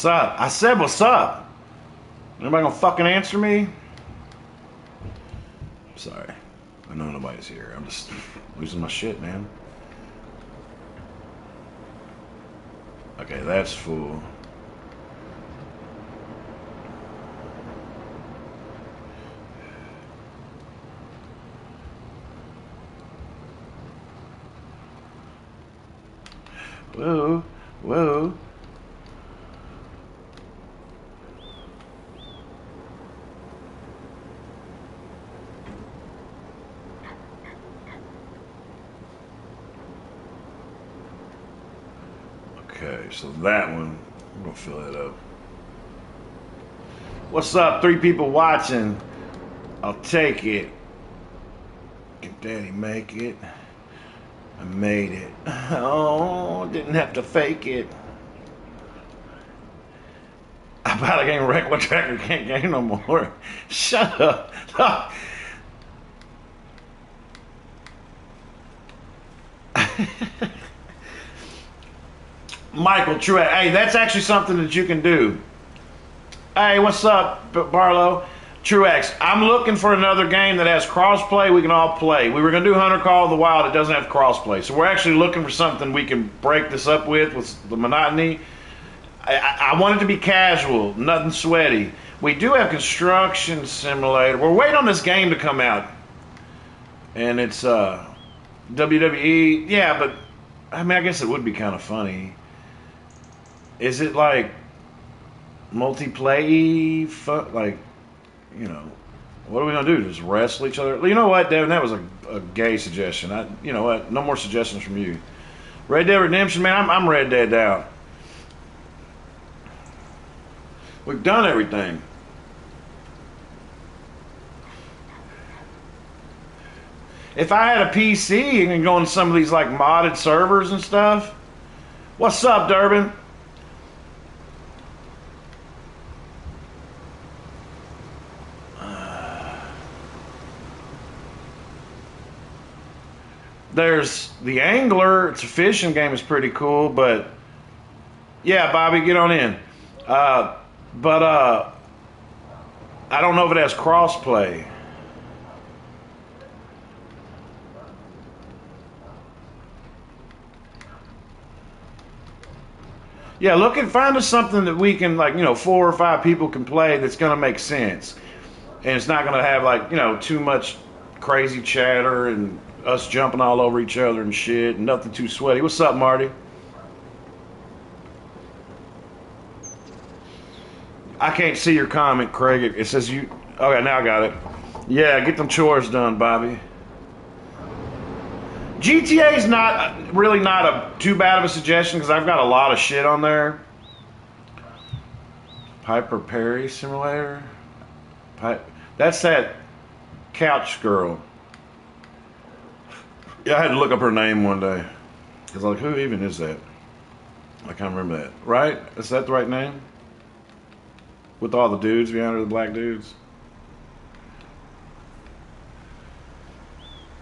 What's up? I said what's up. Anybody gonna fucking answer me? I'm sorry. I know nobody's here. I'm just losing my shit, man. Okay, that's full. Whoa, whoa. Okay, so that one, I'm gonna fill that up. What's up? 3 people watching. I'll take it. Can Daddy make it? I made it. Oh, didn't have to fake it. I about to game regular tracker, can't game no more. Shut up. Michael Truex. Hey, that's actually something that you can do. Hey, what's up, Barlow? Truex, I'm looking for another game that has crossplay we can all play. We were going to do Hunter Call of the Wild. It doesn't have crossplay. So we're actually looking for something we can break this up with the monotony. I want it to be casual, nothing sweaty. We do have Construction Simulator. We're waiting on this game to come out. And it's WWE. Yeah, but I mean, I guess it would be kind of funny. Is it like multiplayer? Like, you know, what are we gonna do? Just wrestle each other? You know what, Devin? That was a gay suggestion. You know what? No more suggestions from you. Red Dead Redemption, man. I'm Red Dead out. We've done everything. If I had a PC and can go on some of these like modded servers and stuff. What's up, Durbin? There's the Angler. It's a fishing game. It's pretty cool, but yeah, Bobby, get on in. But I don't know if it has crossplay. Yeah, look and find us something that we can, like, 4 or 5 people can play that's going to make sense. And it's not going to have, like, too much crazy chatter and us jumping all over each other and shit and nothing too sweaty. What's up, Marty? I can't see your comment, Craig. It says you... Okay, now I got it. Yeah, get them chores done, Bobby. GTA's not really not too bad of a suggestion because I've got a lot of shit on there. Piper Perry Simulator. That's that couch girl. Yeah, I had to look up her name one day because like, who even is that? I can't remember that. Right? Is that the right name? With all the dudes behind her, the black dudes.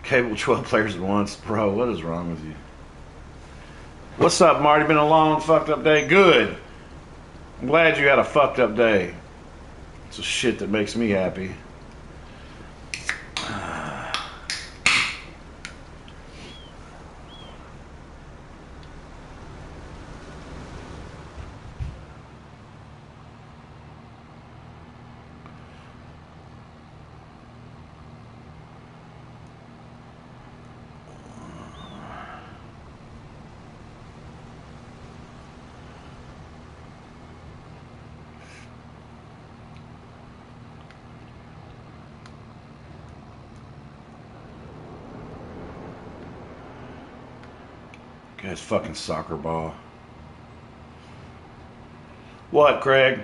Cable 12 players at once. Bro, what is wrong with you? What's up, Marty? Been a long, fucked up day? Good. I'm glad you had a fucked up day. It's a shit that makes me happy. Guy's fucking soccer ball. What, Craig?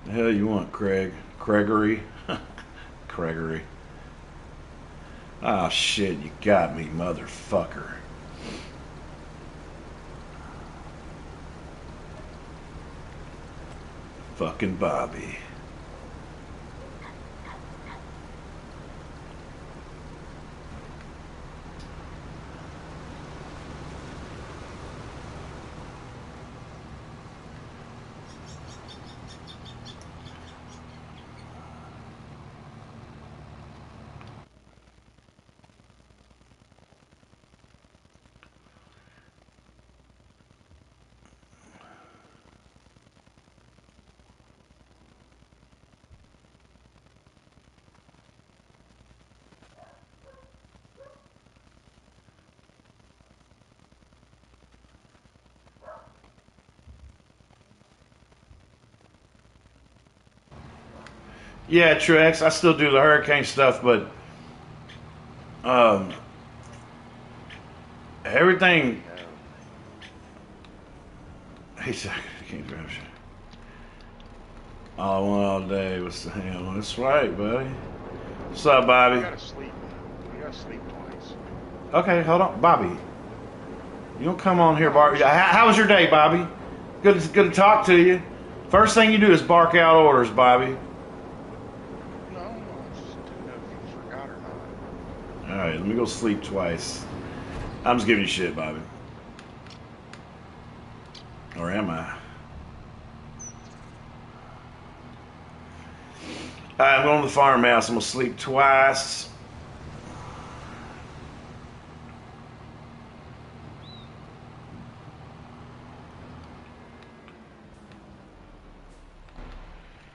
The hell you want, Craig? Gregory? Gregory. Ah, shit, you got me, motherfucker. Fucking Bobby. Yeah, Truex. I still do the hurricane stuff, but um, everything. He said, I can't grab shit. All I want all day was to hang on. That's right, buddy. What's up, You Bobby? gotta sleep. You gotta sleep twice. Okay, hold on, Bobby. You don't come on here, No, Bobby. How was your day, Bobby? Good to talk to you. First thing you do is bark out orders, Bobby. no, I just didn't know if you forgot or not. All right, let me go sleep twice. I'm just giving you shit, Bobby. Or am I? All right, I'm going to the farmhouse. I'm going to sleep twice.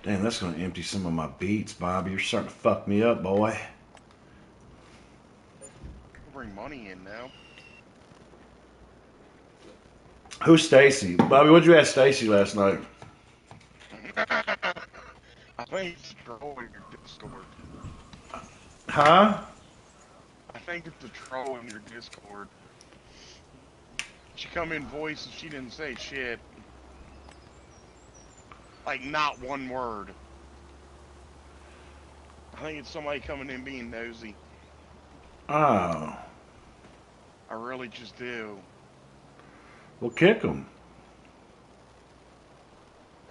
Damn, that's going to empty some of my beats, Bobby. You're starting to fuck me up, boy. We'll bring money in now. Who's Stacy? Bobby, what'd you ask Stacy last night? I think it's a troll in your Discord. Huh? I think it's a troll in your Discord. She come in voice and she didn't say shit. Like, not one word. I think it's somebody coming in being nosy. Oh. I really just do. Well, kick him.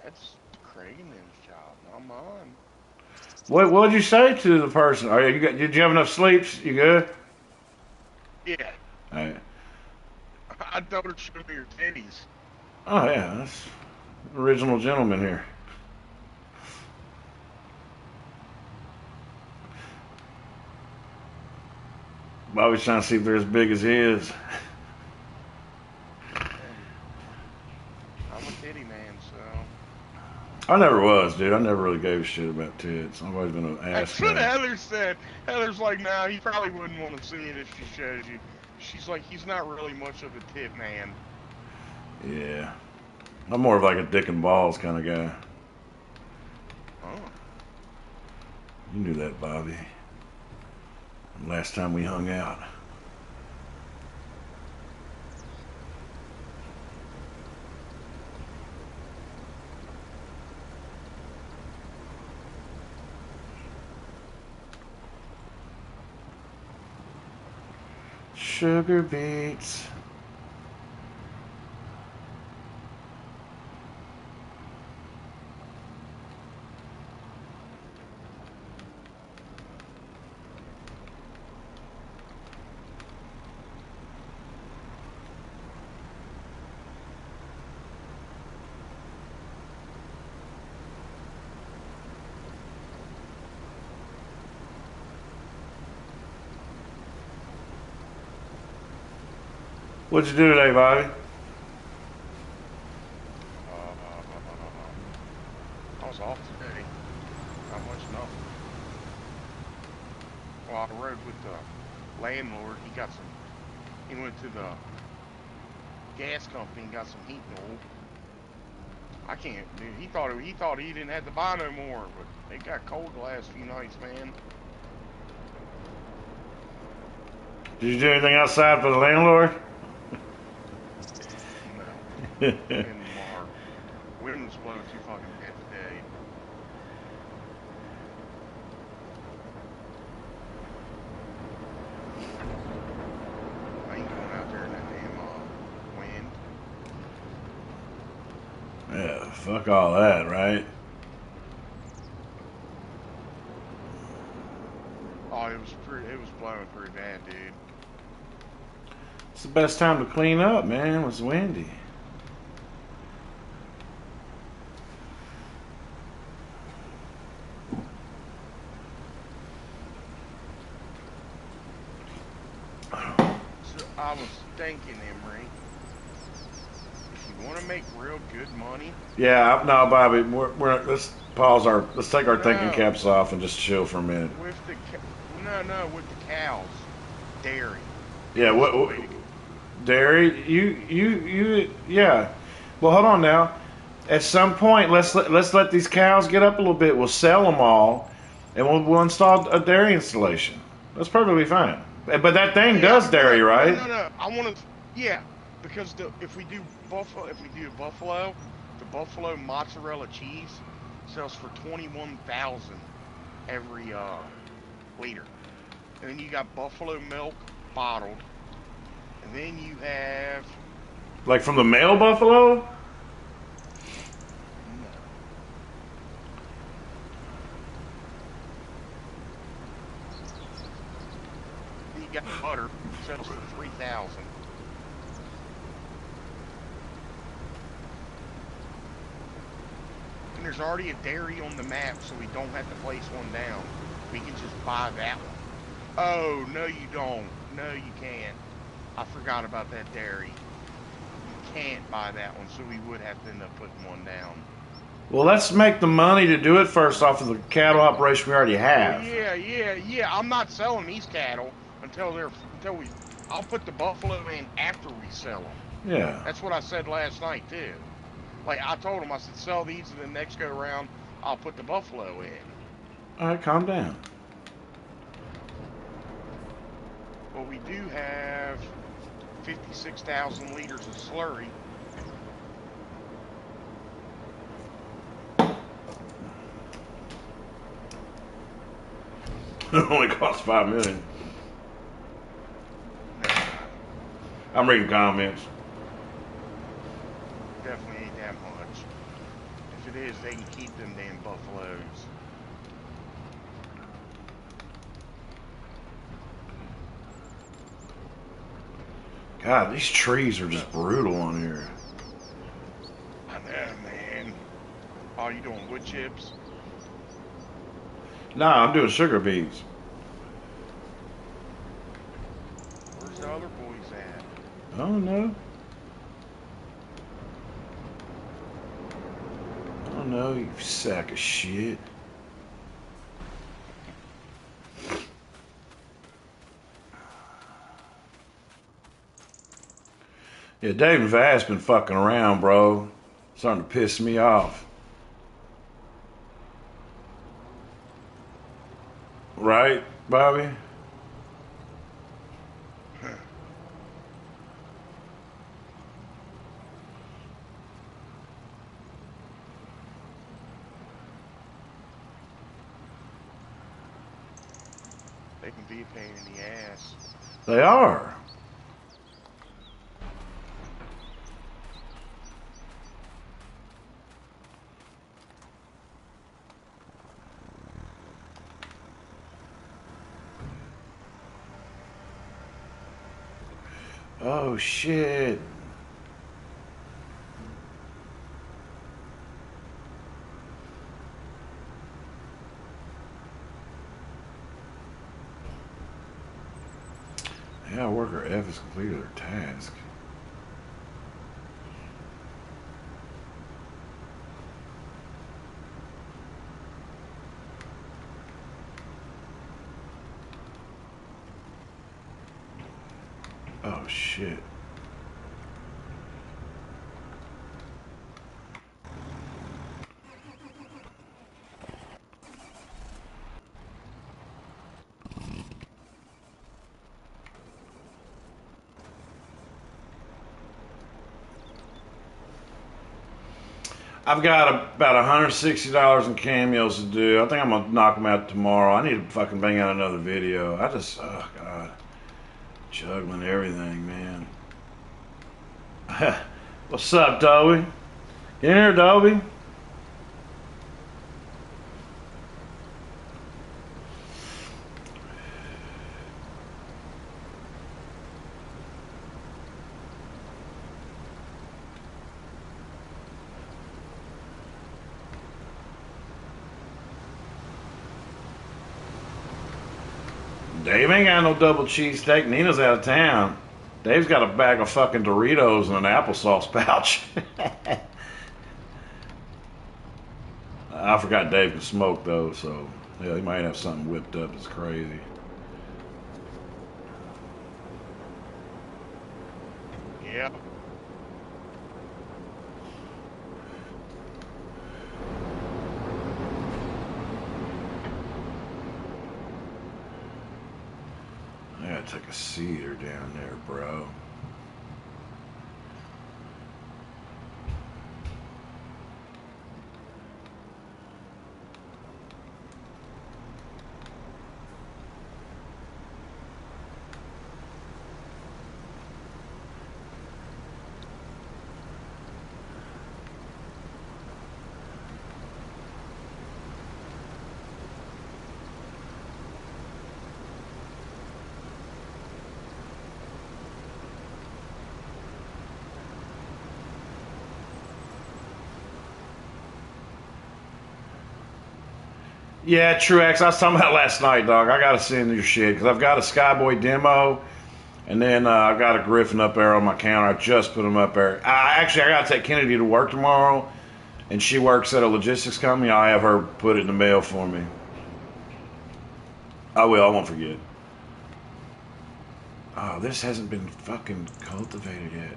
That's Craig and them's job, not mine. What did you say to the person? Did you have enough sleeps? You good? Yeah. All right. I told her to show me your titties. Oh, yeah. That's original gentleman here. Bobby's trying to see if they're as big as his. I'm a titty man, so. I never was, dude. I never really gave a shit about tits. I've always been an ass That's what guy. Heather said. Heather's like, nah, he probably wouldn't want to see it if she showed you. She's like, he's not really much of a tit man. Yeah. I'm more of like a dick and balls kind of guy. Oh. You knew that, Bobby. Last time we hung out. Sugar beets. What'd you do today, Bobby? I was off today. Not much, nothing. Well, I rode with the landlord. He went to the gas company and got some heat oil. I can't, dude. He thought he didn't have to buy no more, but it got cold the last few nights, man. Did you do anything outside for the landlord? No. In Mark. Wind was blowing too fucking bad today. I ain't going out there in that damn wind. Yeah, fuck all that, right? Oh, it was blowing pretty bad, dude. It's the best time to clean up, man. It was windy. So I was thinking, Emery, if you want to make real good money, Yeah, no, Bobby. Let's pause let's take our thinking No. caps off and just chill for a minute. with the with the cows, dairy. Yeah, what dairy? Yeah. Well, hold on now. At some point, let's let these cows get up a little bit. We'll sell them all, and we'll install a dairy installation. That's perfectly fine. But that thing does dairy, right? No. I want to. Yeah, because if we do buffalo, the buffalo mozzarella cheese sells for 21,000 every liter, and then you got buffalo milk bottled, and then you have Like from the male buffalo? no. Then you got butter sells for 3,000. And there's already a dairy on the map, so we don't have to place one down. We can just buy that one. Oh, no, you don't. No, you can't. I forgot about that dairy. You can't buy that one, so we would have to end up putting one down. Well, let's make the money to do it first off of the cattle operation we already Well, have. yeah. I'm not selling these cattle until we. I'll put the buffalo in after we sell them. Yeah. That's what I said last night too. Like I told him, I said sell these, and then next go around I'll put the buffalo in. All right, calm down. Well, we do have 56,000 liters of slurry. It only costs $5 million. I'm reading comments. Definitely ain't that much. If it is, they can keep them damn buffaloes. God, these trees are just brutal on here. I know, man. Oh, you doing wood chips? Nah, I'm doing sugar beets. Where's the other boys at? I don't know. I don't know, you sack of shit. Yeah, Dave and Vass been fucking around, bro. Starting to piss me off. Right, Bobby? They can be a pain in the ass. They are. Oh, shit. Yeah, worker F has completed their task. Oh, shit. I've got about $160 in cameos to do. I think I'm gonna knock them out tomorrow. I need to fucking bang out another video. Oh god, juggling everything, man. What's up, Dobie? Get in here, Dobie. Dave ain't got no double cheesesteak. Nina's out of town. Dave's got a bag of fucking Doritos and an applesauce pouch. I forgot Dave can smoke though, so yeah, he might have something whipped up that's crazy. Yep. gotta take a cedar down there, bro. Yeah, Truex. I was talking about last night, dog. I gotta send your shit because I've got a Skyboy demo, and then I've got a Griffin up there on my counter. I just put them up there. I gotta take Kennedy to work tomorrow, and she works at a logistics company. I'll have her put it in the mail for me. I will. I won't forget. Oh, this hasn't been fucking cultivated yet.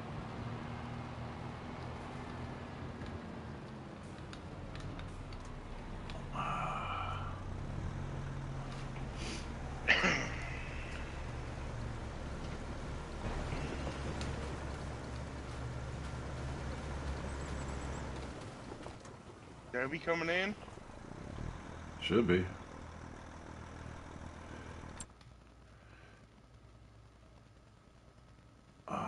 Toby coming in? Should be. Okay.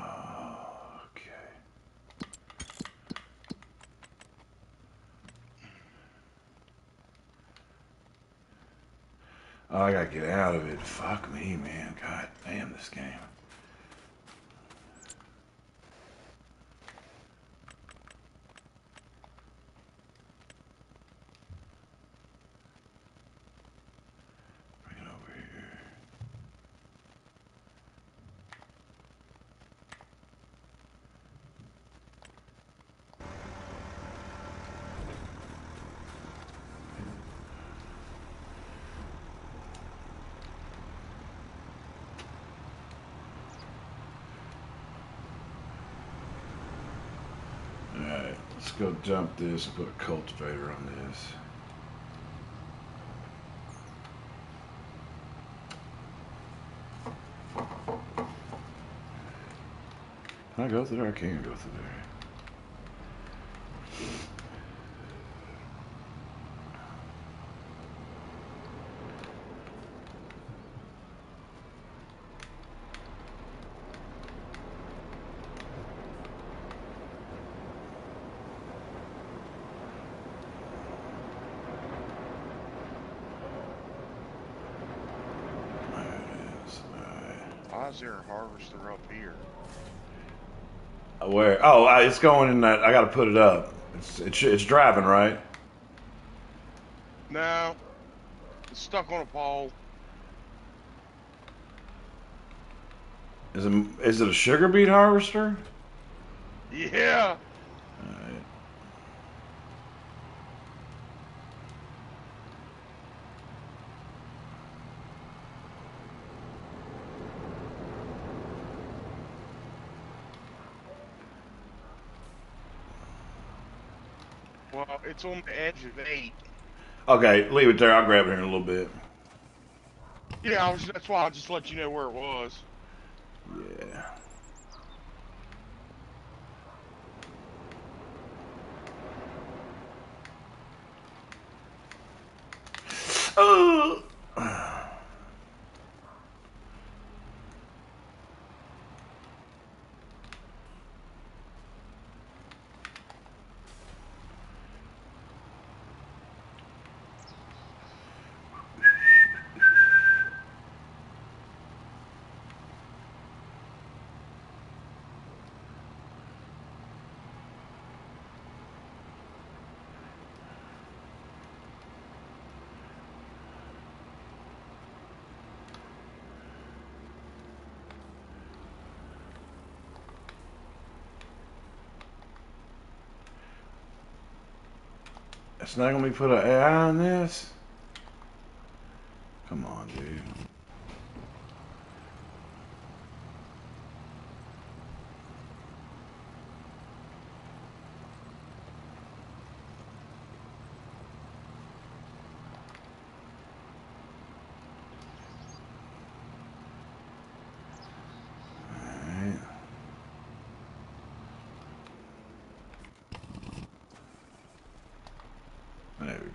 Oh, I gotta get out of it. Fuck me, man. God damn this game. Bring it over here. Alright, let's go dump this and put a cultivator on this. Can I go through there? I can't go through there. There it is. Alright. Why is there a harvester up here? Where? Oh, it's going in that. I gotta put it up. It's driving, right? No. It's stuck on a pole. Is it a sugar beet harvester? Yeah. Alright. Well, it's on the edge of 8. Okay, leave it there. I'll grab it here in a little bit. Yeah, that's why I just let you know where it was. Yeah. Oh. It's not gonna be put an AI on this? Come on, dude.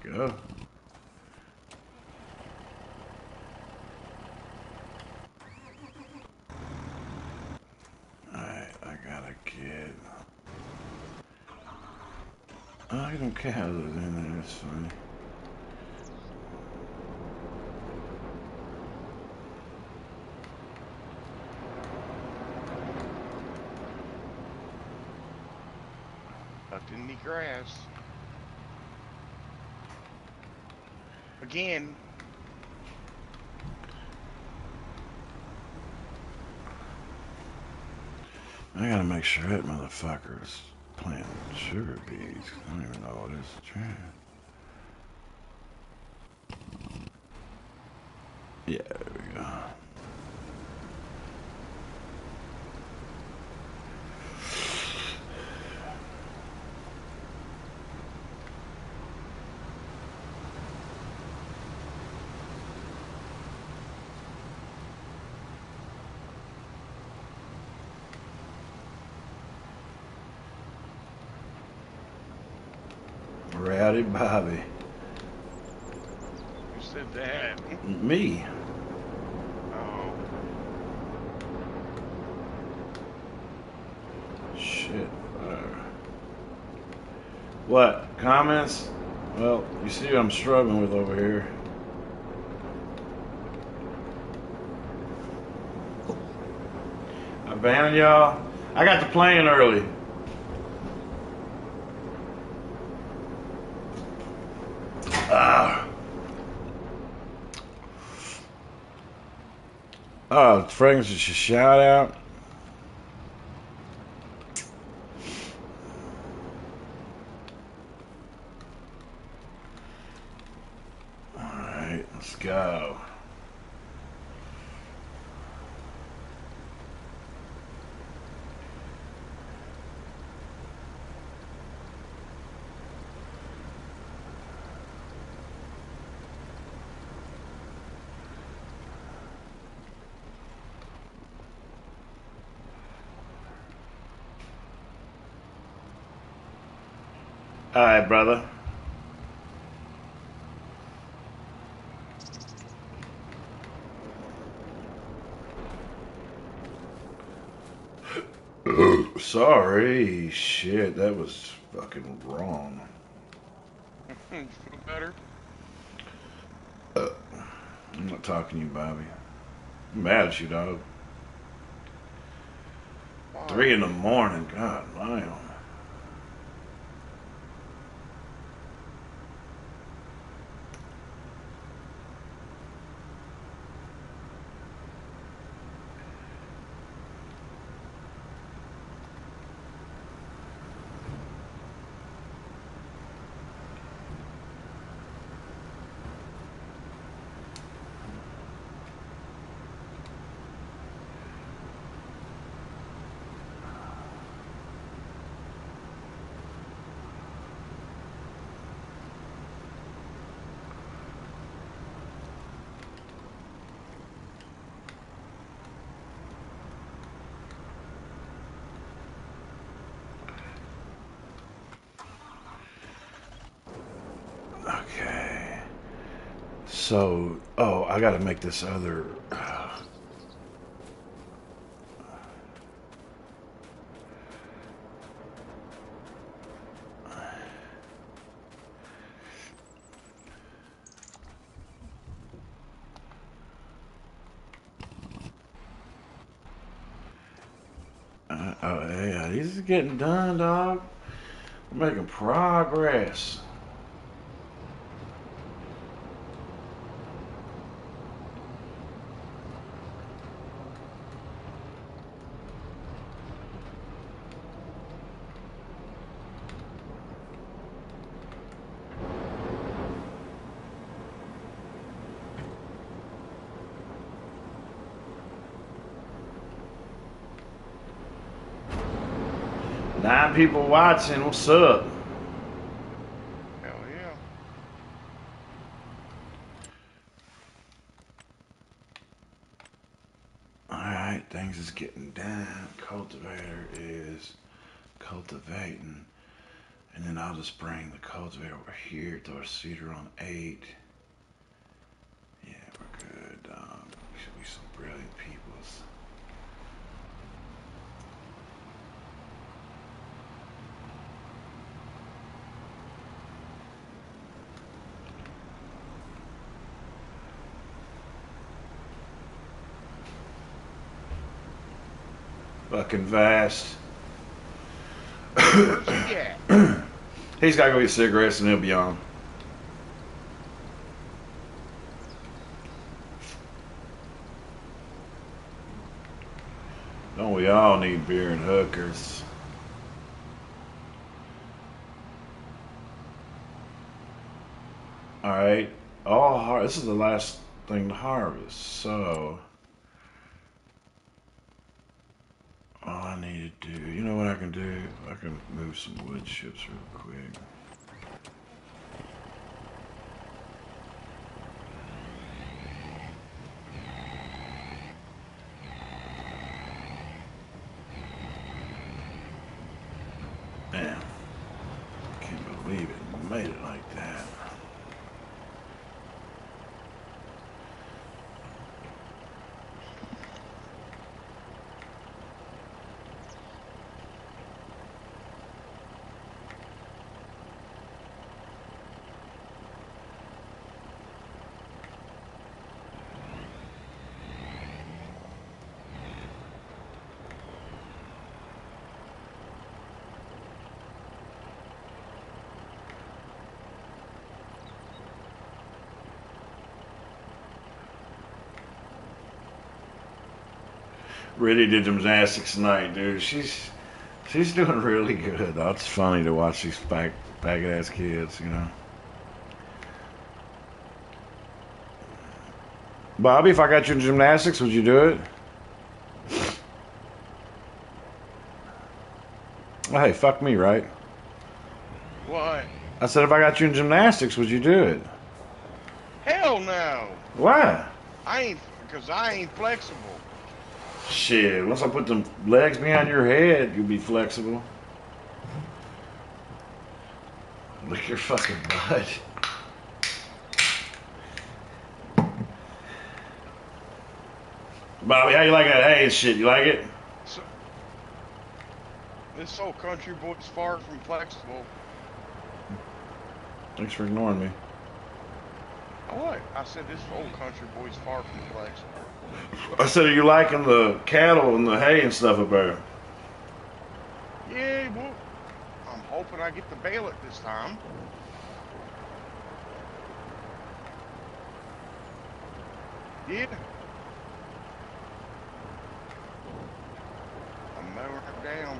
we go. Alright, I gotta get... Oh, I don't care how those in there, that's funny. Tucked in the grass. Again. I gotta make sure that motherfucker is planting sugar beets. I don't even know what this is trying. Yeah, there we go. Rowdy Bobby. Who said that? Me. Oh. Shit. What? Comments? Well, you see what I'm struggling with over here. I abandoned y'all. I got the plane early. Oh, Fragrance is a shout out. Alright, let's go. Alright, brother. Sorry. Shit, that was fucking wrong. Feel better? I'm not talking to you, Bobby. I'm mad at you, dog. Why? 3 in the morning. God damn. Okay. So, oh, I gotta make this other. Oh, yeah, these are getting done, dog. We're making progress. Nine people watching. What's up? Hell yeah. Alright, things is getting done. Cultivator is cultivating. And then I'll just bring the cultivator over here, throw a seeder on 8. Yeah, we're good. We should be some brilliant peoples. Fucking vast. Where's he at? He's got to go get cigarettes and he'll be on. Don't we all need beer and hookers? Alright. This is the last thing to harvest, so all I need to do, you know what I can do? I can move some wood chips real quick. Damn. Can't believe it made it like that. Really did gymnastics tonight, dude. She's doing really good. Though. It's funny to watch these faggot ass kids, you know. Bobby, if I got you in gymnastics, would you do it? Well, hey, fuck me, right? What? I said, if I got you in gymnastics, would you do it? Hell no. Why? Because I ain't flexible. Shit, once I put them legs behind your head, you'll be flexible. Lick your fucking butt. Bobby, how you like that hay and shit? You like it? So, this old country boy's far from flexible. Thanks for ignoring me. What? I said this old country boy's far from flexible. I said, are you liking the cattle and the hay and stuff up there? Yeah, well, I'm hoping I get to bale it this time. Yeah. I'm mowing it down.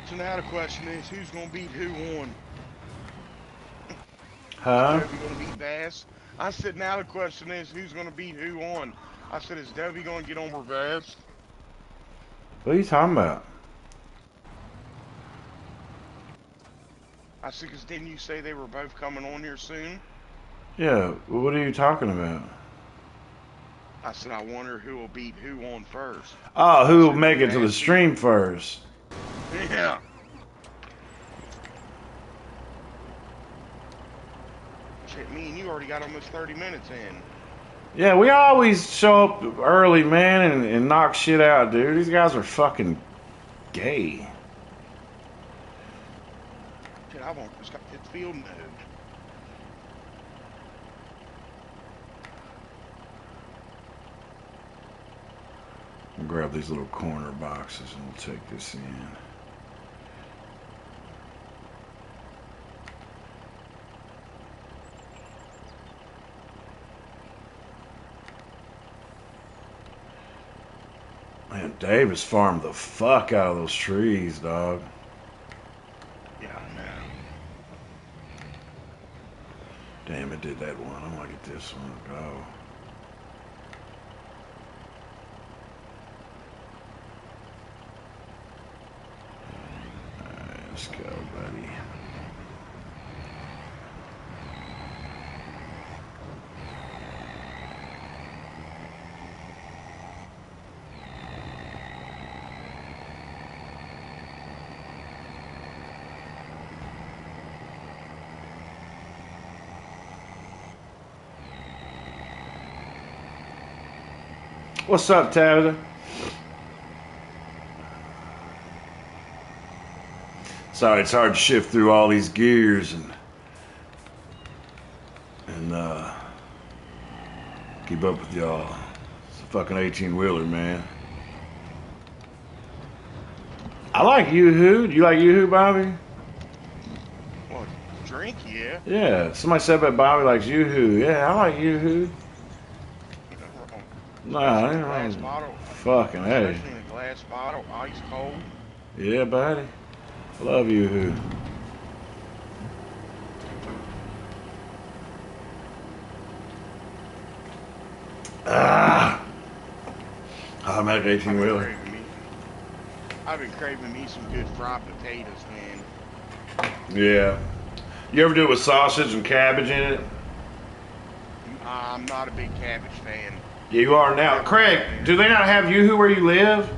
So now the question is, who's going to beat who on? Huh? Is Dovey going to beat Bass? I said, now the question is, who's going to beat who on? I said, is Dovey going to get over Bass? What are you talking about? I said, because didn't you say they were both coming on here soon? Yeah, what are you talking about? I said, I wonder who will beat who on first. Oh, who will make it to the stream first? Yeah. Shit, me and you already got almost 30 minutes in. Yeah, we always show up early, man, and knock shit out, dude. These guys are fucking gay. Shit, I've almost got this field moved. We'll grab these little corner boxes and we'll take this in. Man, Davis farmed the fuck out of those trees, dog. Yeah, I know. Damn, it did that one. I'm gonna get this one to go. buddy. What's up, Tabitha? Sorry, it's hard to shift through all these gears and keep up with y'all. It's a fucking 18-wheeler, man. I like Yoo-Hoo. Do you like Yoo-Hoo, Bobby? Well, drink, yeah. Yeah, somebody said that Bobby likes Yoo-Hoo. Yeah, I like Yoo-Hoo. Nah, I ain't Glass wrong. bottle. Fucking hey. Especially in a glass bottle, ice cold. Yeah, buddy. Love Yoo-Hoo. Automatic 18-wheeler. I've been craving me some good fried potatoes, man. Yeah. You ever do it with sausage and cabbage in it? I'm not a big cabbage fan. Yeah, you are now. Craig, do they not have Yoo-Hoo where you live?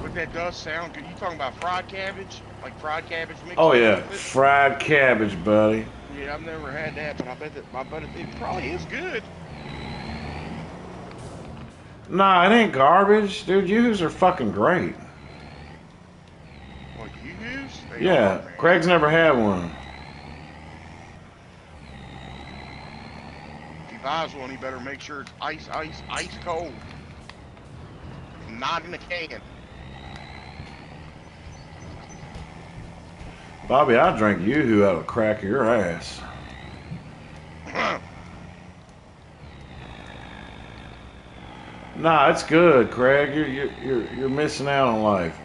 But that does sound good. You talking about fried cabbage? Like fried cabbage mixed Oh, in yeah. with it? Fried cabbage, buddy. Yeah, I've never had that, but I bet it probably is good. Nah, it ain't garbage. Dude, Yoo-Hoos are fucking great. What, Yoo-Hoos? Yeah, Craig's never had one. If he buys one, he better make sure it's ice cold. Not in a can. Bobby, I drank Yoo-Hoo out of the crack of your ass. Nah, it's good, Craig. You're missing out on life.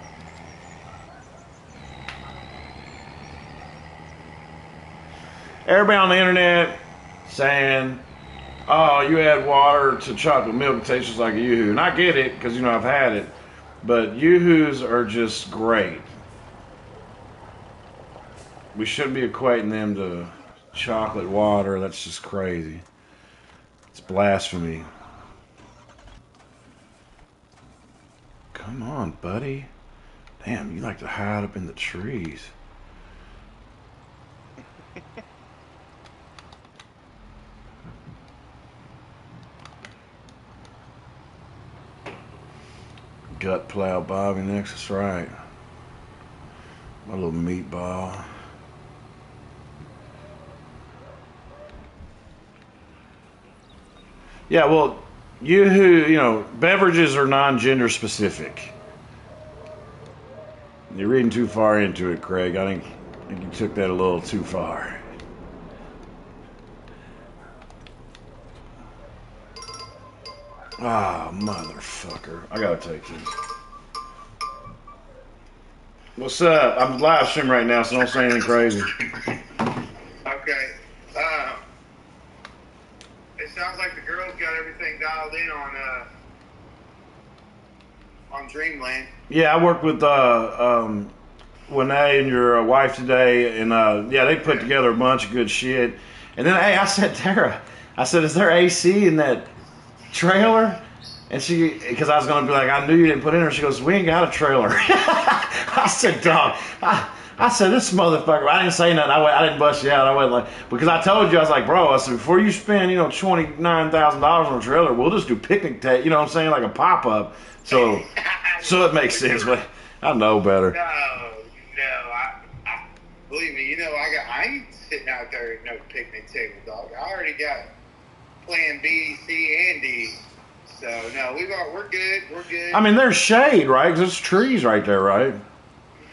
Everybody on the internet saying, "Oh, you add water to chocolate milk, it tastes just like a Yoo-Hoo," and I get it because you know I've had it, but Yoo-Hoos are just great. We shouldn't be equating them to chocolate water. That's just crazy. It's blasphemy. Come on, buddy. Damn, you like to hide up in the trees. Gut plow Bobby next, that's right. My little meatball. Yeah, well, Yoo-Hoo, beverages are non-gender specific. You're reading too far into it, Craig. I think you took that a little too far. Ah, motherfucker. I gotta take this. What's up? I'm live streaming right now, so don't say anything crazy. Okay. It sounds like the girls got everything dialed in on Dreamland. Yeah, I worked with Winnie and your wife today, and yeah, they put together a bunch of good shit. And then, hey, I said, Tara, is there AC in that trailer? And she, because I was going to be like, I knew you didn't put in her. She goes, we ain't got a trailer. I said, dog. I said, this motherfucker. I didn't say nothing. I didn't bust you out. I wasn't like, because I told you, I was like, bro, I said, before you spend, $29,000 on a trailer, we'll just do picnic tent. You know what I'm saying? Like a pop up. So it makes sense. But I know better. No. I believe me. I ain't sitting out there at no picnic table, dog. I already got plan B, C, and D. So no, we're good. We're good. I mean, there's shade, right? Because there's trees right there, right?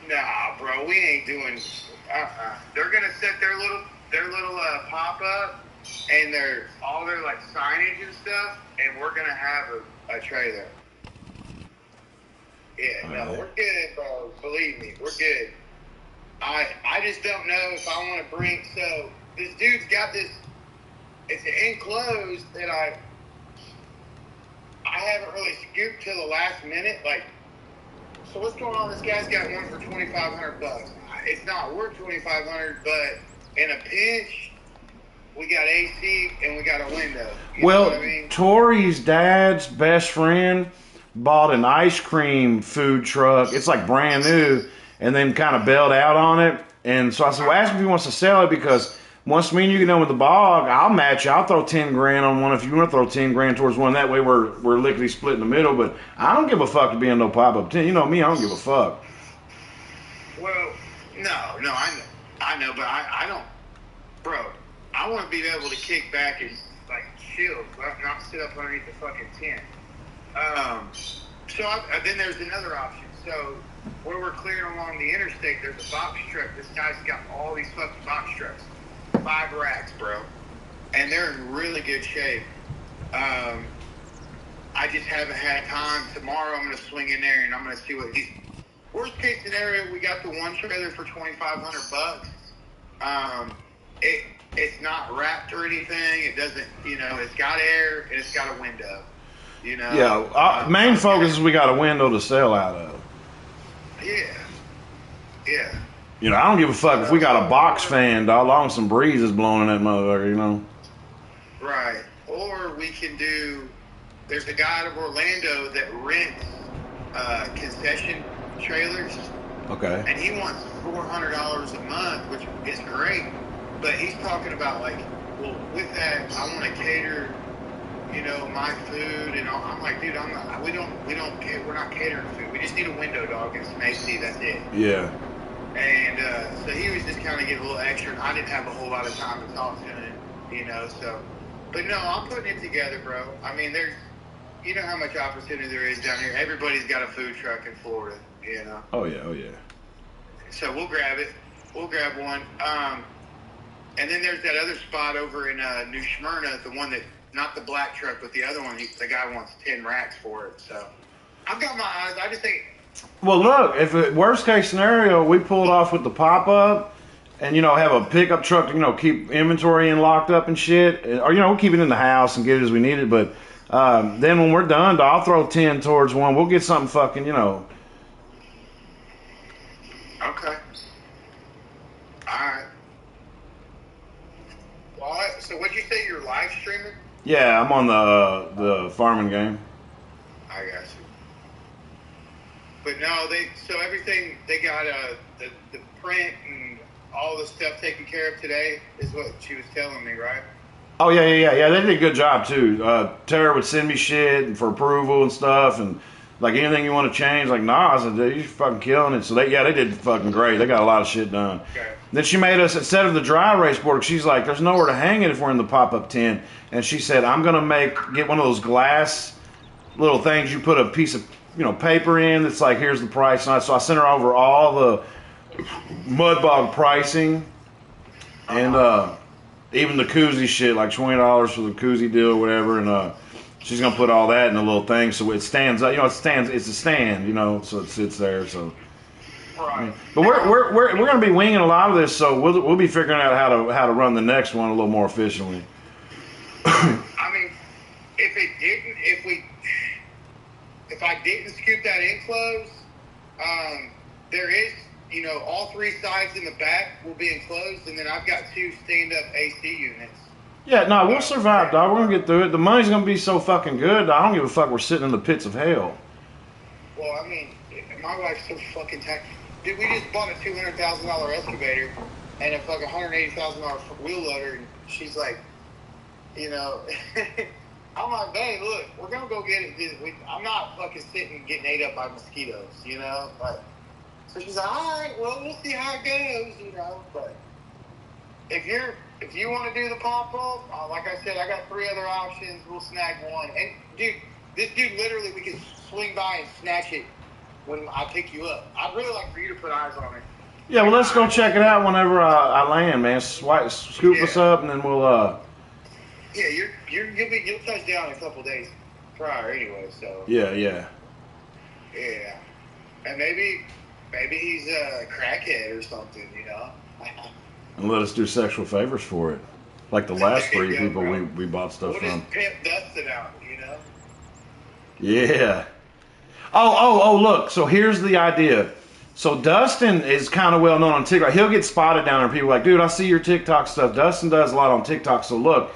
Nah, bro, we ain't doing. They're gonna set their little pop up and all their like signage and stuff, and we're gonna have a trailer. Yeah, no, we're good, bro. Believe me, we're good. I just don't know if I want to bring. So this dude's got this. It's enclosed that I haven't really scooped till the last minute. Like, So what's going on? This guy's got one for $2,500. It's not worth $2,500, but in a pinch, we got AC and we got a window. You know what I mean? Tori's dad's best friend bought an ice cream food truck. It's like brand new, and then kind of bailed out on it. And so I said, well, ask him if he wants to sell it, because once me and you get done with the bog, I'll match you. I'll throw 10 grand on one if you want to throw 10 grand towards one. That way we're lickety split in the middle. But I don't give a fuck to be in no pop-up tent. You know me, I don't give a fuck. Well, no, I know, but I don't, bro. I want to be able to kick back and like chill, not sit up underneath the fucking tent. Then there's another option. So where we're clearing along the interstate, there's a box truck. This guy's got all these fucking box trucks, 5 racks, bro, and they're in really good shape. I just haven't had time. Tomorrow I'm gonna swing in there and I'm gonna see what he's. Worst case scenario, we got the one trailer for $2,500. It's not wrapped or anything. It doesn't, it's got air and it's got a window. Yeah, main focus is we got a window to sell out of. Yeah. I don't give a fuck if we got a box fan, dog, long some breezes blowing in that motherfucker, Right. Or we can do, there's a guy out of Orlando that rents concession trailers. Okay. And he wants $400 a month, which is great. But he's talking about like, well, with that, I want to cater, my food and all. I'm like, dude, we're not catering food. We just need a window, dog, and some AC. That's it. Yeah. And so he was just kind of getting a little extra, and I didn't have a whole lot of time to talk to him, So, but no, I'm putting it together, bro. I mean, there's, how much opportunity there is down here. Everybody's got a food truck in Florida, Oh yeah. So we'll grab it. We'll grab one. And then there's that other spot over in New Smyrna, the one that, not the black truck, but the other one, the guy wants 10 racks for it. So I've got my eyes. I just think. Well, look, if worst case scenario, we pulled off with the pop-up and, have a pickup truck to, keep inventory in locked up and shit. Or, we'll keep it in the house and get it as we need it. But then when we're done, I'll throw 10 towards one. We'll get something fucking, Okay. All right. So what'd you say, you're live streaming? Yeah, I'm on the farming game. I got you. But no, so everything, they got the print and all the stuff taken care of today is what she was telling me, right? Oh yeah. They did a good job too. Tara would send me shit for approval and stuff, and like anything you want to change, like nah, I said, dude, you're fucking killing it. So they did fucking great. They got a lot of shit done. Okay. Then she made us, instead of the dry erase board, she's like, there's nowhere to hang it if we're in the pop-up tent. And she said, I'm gonna get one of those glass little things you put a piece of paper in that's like, here's the price. So I sent her over all the mud bog pricing and even the koozie shit, like $20 for the koozie deal or whatever. And she's gonna put all that in a little thing so it stands up. It's a stand, so it sits there. So. Right. But we're gonna be winging a lot of this, so we'll be figuring out how to run the next one a little more efficiently. I mean, if I didn't scoop that in close, there is, all 3 sides in the back will be enclosed, and then I've got 2 stand-up AC units. Yeah, no, we'll survive, dog. We're gonna get through it. The money's gonna be so fucking good. I don't give a fuck. We're sitting in the pits of hell. Well, I mean, my wife's so fucking taxed. Dude, we just bought a $200,000 excavator and a fucking $180,000 wheel loader, and she's like, I'm like, babe, look, we're gonna go get it. I'm not fucking sitting getting ate up by mosquitoes, Like, so she's like, all right, well, we'll see how it goes, But if you want to do the pop up, like I said, I got 3 other options. We'll snag one. And dude, this dude literally, we can swing by and snatch it when I pick you up. I'd really like for you to put eyes on it. Yeah, well, let's go check it out whenever I land, man. Scoop us up, and then we'll. Yeah, you'll touch down in a couple days prior anyway. So. Yeah. Yeah, and maybe he's a crackhead or something, And let us do sexual favors for it, like the last 3 people we bought stuff we'll from. Just pimp Dustin out, Yeah. Look. So here's the idea. So Dustin is kind of well known on TikTok. He'll get spotted down there. People are like, dude, I see your TikTok stuff. Dustin does a lot on TikTok. So look,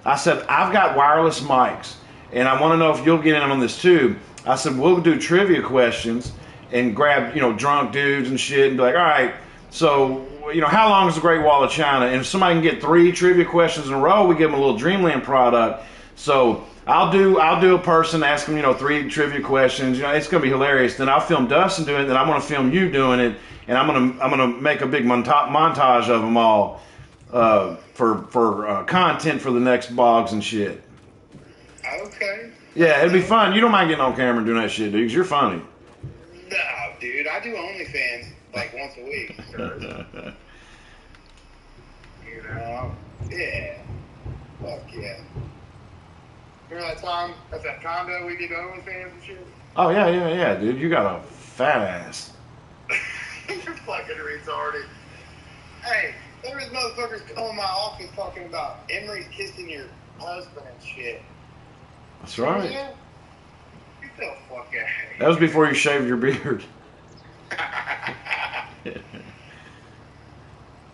I said, I've got wireless mics, and I want to know if you'll get in on this too. I said, we'll do trivia questions and grab, drunk dudes and shit and be like, all right, so, how long is the Great Wall of China? And if somebody can get 3 trivia questions in a row, we give them a little Dreamland product. So I'll do a person asking, 3 trivia questions. It's gonna be hilarious. Then I'll film Dustin doing it. Then I'm gonna film you doing it, and I'm gonna make a big montage of them all for content for the next blogs and shit. Okay. Yeah, it'd be fun. You don't mind getting on camera and doing that shit, dude, 'cause you're funny. No, dude, I do OnlyFans like once a week. So. Yeah. Fuck yeah. Remember that time at that condo we did OnlyFans and shit? Oh yeah, dude. You got a fat ass. You're fucking retarded. Hey, there was motherfuckers calling my office talking about Emery's kissing your husband and shit. That's right. Yeah? Get the fuck out of here. That was before you shaved your beard.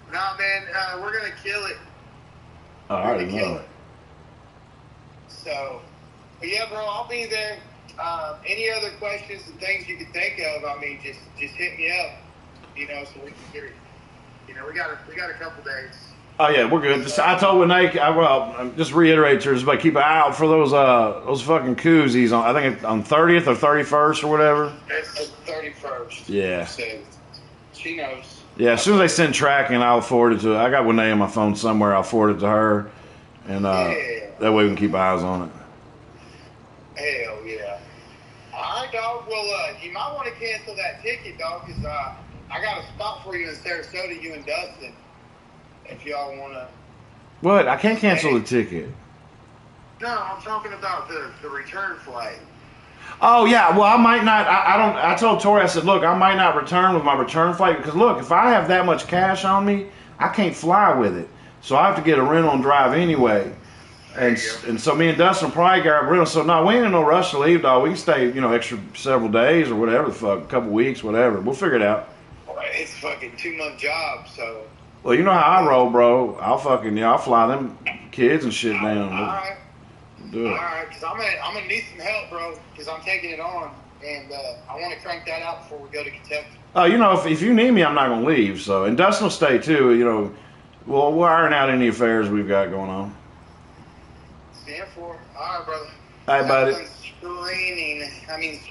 Nah, man, we're gonna kill it. I already know it. So, but yeah, bro, I'll be there. Any other questions and things you can think of? I mean, just hit me up. So we can get it. We got a couple days. Oh yeah, we're good. I told Renee, just reiterate to her, but keep an eye out for those fucking koozies on. I think it's on 30th or 31st or whatever. It's the 31st. Yeah. So she knows. Yeah, as soon as they send tracking, I'll forward it to her. I got Renee on my phone somewhere. I'll forward it to her, and that way we can keep eyes on it. Hell yeah. All right, dog. Well, you might want to cancel that ticket, dog, because I got a spot for you in Sarasota, you and Dustin, if y'all want to. What? I can't cancel the ticket. No, I'm talking about the return flight. Oh yeah, well I might not. I told Tori, I said, look, I might not return with my return flight because look, if I have that much cash on me, I can't fly with it, so I have to get a rental and drive anyway. And so me and Dustin probably got a rental. So no, we ain't in no rush to leave, dog. We can stay, extra several days or whatever the fuck, a couple weeks, whatever. We'll figure it out. It's a fucking 2-month job, so. Well, you know how I roll, bro. I'll fly them kids and shit down. All right. We'll do it. All right, because I'm gonna need some help, bro, because I'm taking it on, and I want to crank that out before we go to Kentucky. Oh, if you need me, I'm not gonna leave. So, and Dustin will stay too. We'll iron out any affairs we've got going on. Stand for it. All right, brother. All right, buddy.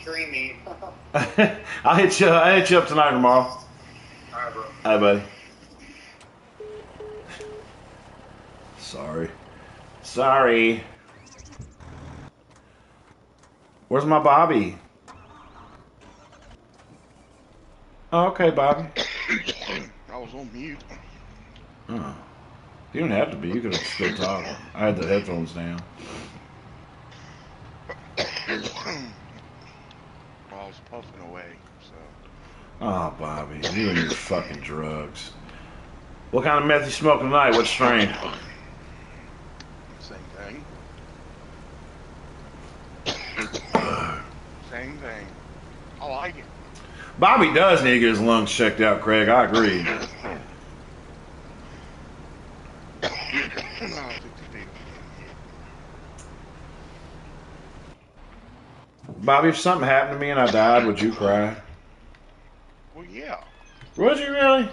Streaming. I'll hit you up tonight or tomorrow. All right, bro. All right, buddy. Sorry. Where's my Bobby? Oh, okay, Bobby. I was on mute. Oh. You didn't have to be. You could have still talked. I had the headphones down. Well, I was puffing away, so. Oh, Bobby. You and your fucking drugs. What kind of meth you smoking tonight? What strain? Same thing. Same thing. I like it. Bobby does need to get his lungs checked out, Craig. I agree. Bobby, if something happened to me and I died, would you cry? Well, yeah. Would you really?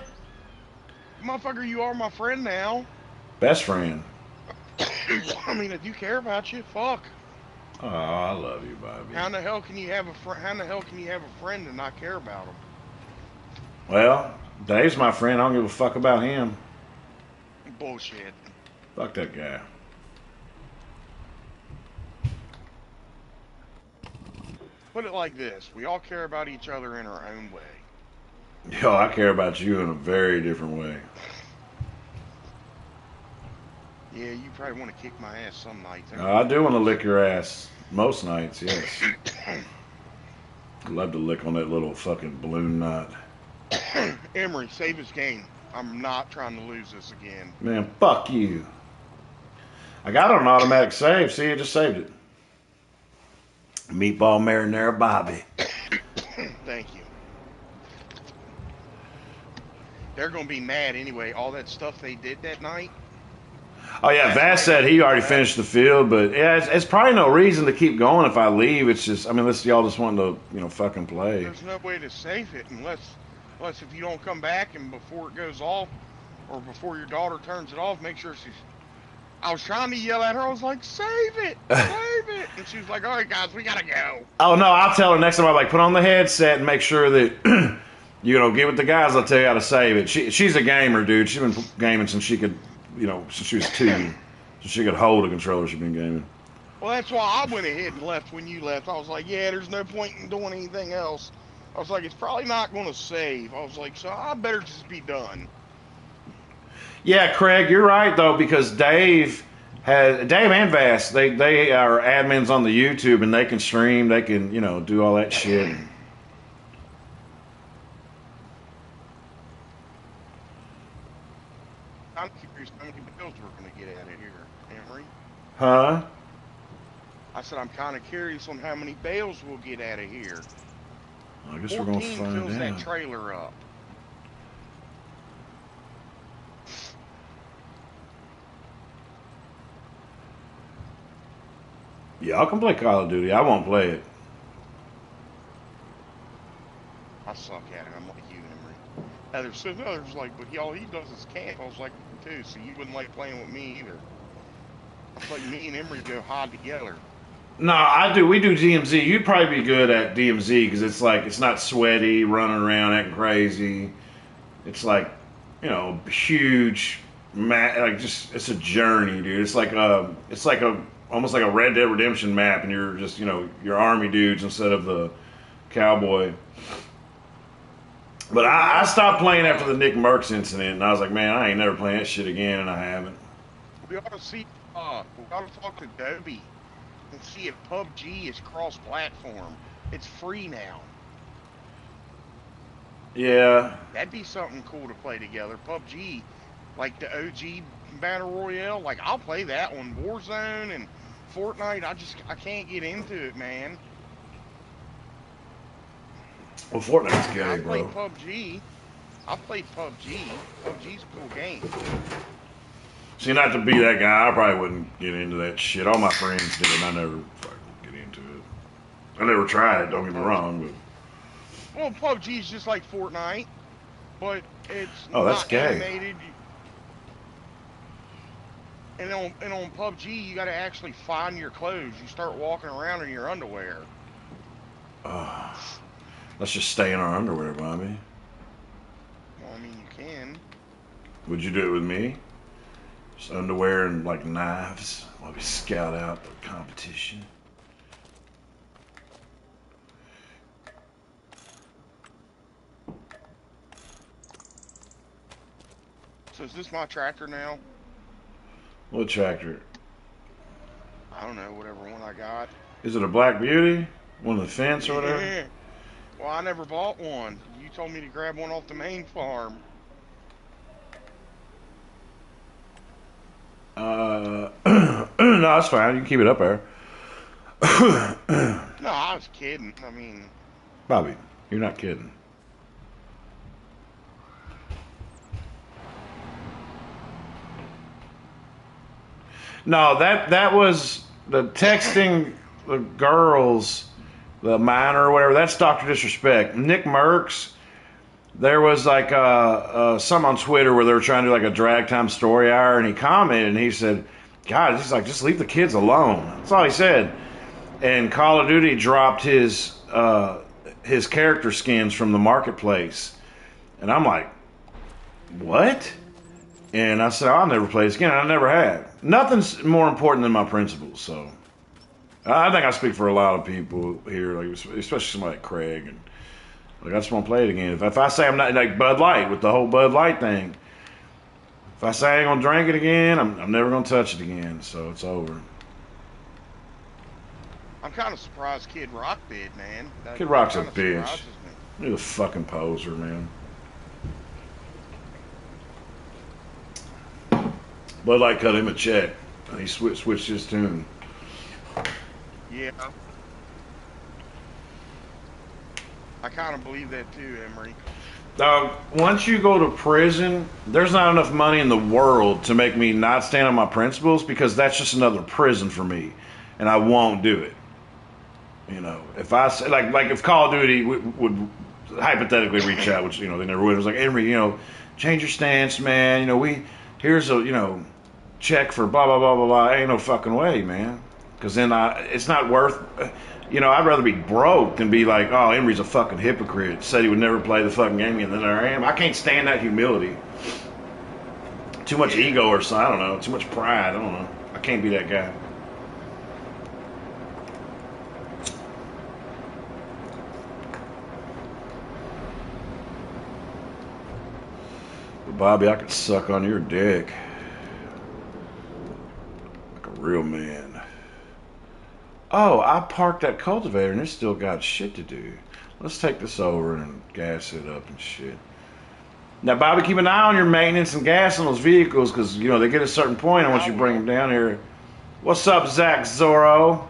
Motherfucker, you are my friend now. Best friend. I mean, I do care about you. Fuck. Oh, I love you, Bobby. How in the hell can you have a friend and not care about him? Well, Dave's my friend. I don't give a fuck about him. Bullshit. Fuck that guy. Put it like this: we all care about each other in our own way. Yo, I care about you in a very different way. Yeah, you probably want to kick my ass some nights. I do want to lick your ass most nights, yes. I'd love to lick on that little fucking balloon knot. Emery, save his game. I'm not trying to lose this again. Man, fuck you. I got it on automatic save. See, I just saved it. Meatball marinara Bobby. they're gonna be mad anyway. All that stuff they did that night. Oh yeah, Vass said he already finished the field, but yeah, it's probably no reason to keep going if I leave. It's just, I mean, unless y'all just want to, fucking play. There's no way to save it unless if you don't come back and before it goes off, or before your daughter turns it off, make sure she's. I was trying to yell at her. I was like, "Save it, save it!" And she was like, "All right, guys, we gotta go." Oh no, I'll tell her next time. I like put on the headset and make sure that get with the guys. I'll tell you how to save it. She's a gamer, dude. She's been gaming since she could, since she was 2, so she could hold a controller. She's been gaming. Well, that's why I went ahead and left when you left. I was like, "Yeah, there's no point in doing anything else." I was like, "It's probably not going to save." I was like, "So I better just be done." Yeah, Craig, you're right though, because Dave and Vass, they are admins on the YouTube and they can stream, they can do all that shit. I'm curious how many bills we're going to get out of here, Emery. Huh? I said I'm kind of curious on how many bales we'll get out of here. I guess we're gonna 14 find fills that out. trailer up. Yeah, I can play Call of Duty. I won't play it. I suck at it. I'm like you, Emery. Heather said, "Heather's like, but all he does is camp." I was like, too. So you wouldn't like playing with me either. It's like me and Emery go hide together. No, I do. We do DMZ. You'd probably be good at DMZ because it's not sweaty, running around acting crazy. It's like, huge, it's a journey, dude. It's like almost like a Red Dead Redemption map, and you're just, your army dudes instead of the cowboy. But I stopped playing after the Nick Merckx incident, and I was like, man, I ain't never playing that shit again, and I haven't. We ought to see. We ought to talk to Dobie and see if PUBG is cross-platform. It's free now. Yeah. That'd be something cool to play together. PUBG, like the OG Battle Royale. Like, I'll play that one. Warzone and Fortnite, I can't get into it, man. Well, Fortnite's gay, I bro. played PUBG. I played PUBG. PUBG's a cool game. See, not to be that guy, I probably wouldn't get into that shit. All my friends did, and I never fucking get into it. I never tried it, don't get me wrong, but... Well, PUBG's just like Fortnite, but it's that's not gay. animated. And on PUBG, you got to actually find your clothes. You start walking around in your underwear. Let's just stay in our underwear, Bobby. Well, I mean, you can. Would you do it with me? Just underwear and, like, knives while we scout out the competition. So is this my tractor now? What tractor? I don't know, whatever one I got. Is it a Black Beauty? One of the fence or whatever? Yeah. Well, I never bought one. You told me to grab one off the main farm. No, that's fine. You can keep it up there. No, I was kidding. I mean... Bobby, you're not kidding. No, that was the texting the girls, the minor or whatever. That's Dr. Disrespect. Nick Merckx, there was like some on Twitter where they were trying to do like a drag time story hour, and he commented and he said, God, he's like, just leave the kids alone. That's all he said. And Call of Duty dropped his character skins from the marketplace. And I'm like, what? And I said, I'll never play this again. I never had. Nothing's more important than my principles. So I think I speak for a lot of people here, like especially somebody like Craig. And like, I just won't play it again. If I say I'm not, like Bud Light with the whole Bud Light thing, if I say I ain't gonna drink it again, I'm never gonna touch it again. So it's over. I'm kind of surprised Kid Rock did, man. Kid Rock's a kinda bitch. surprises me. He's a fucking poser, man. Bud Light cut him a check. He switched his tune. Yeah. I kind of believe that too, Emery. Once you go to prison, there's not enough money in the world to make me not stand on my principles because that's just another prison for me, and I won't do it. You know, if I say like if Call of Duty would hypothetically reach out, which they never would. It was like, Emery, change your stance, man. Here's a check for blah blah blah blah blah. Ain't no fucking way, man. Because then it's not worth. I'd rather be broke than be like, oh, Emery's a fucking hypocrite. Said he would never play the fucking game again. Then I am. I can't stand that humility. Too much ego or something. I don't know. Too much pride. I don't know. I can't be that guy. But Bobby, I could suck on your dick like a real man. Oh, I parked that cultivator and it's still got shit to do. Let's take this over and gas it up and shit. Now, Bobby, keep an eye on your maintenance and gas on those vehicles because, they get a certain point and once you bring them down here. What's up, Zach Zorro?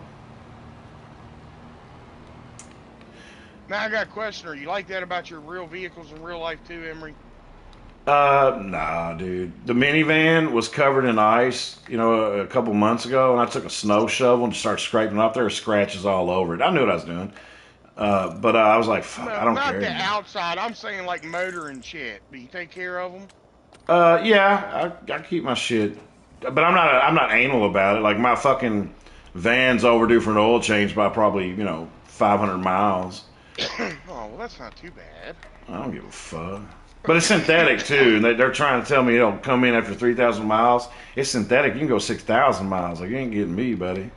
Now, I got a question. Are you like that about your real vehicles in real life too, Emery? Nah, dude. The minivan was covered in ice, a couple months ago, and I took a snow shovel and just started scraping it off. There were scratches all over it. I knew what I was doing. But I was like, fuck, I don't care. Not the outside. I'm saying like motor and shit. Do you take care of them? Yeah, I keep my shit. But I'm not anal about it. Like, my fucking van's overdue for an oil change by probably, 500 miles. Oh, well, that's not too bad. I don't give a fuck. But it's synthetic too, and they're trying to tell me it'll come in after 3,000 miles. It's synthetic. You can go 6,000 miles. Like, you ain't getting me, buddy.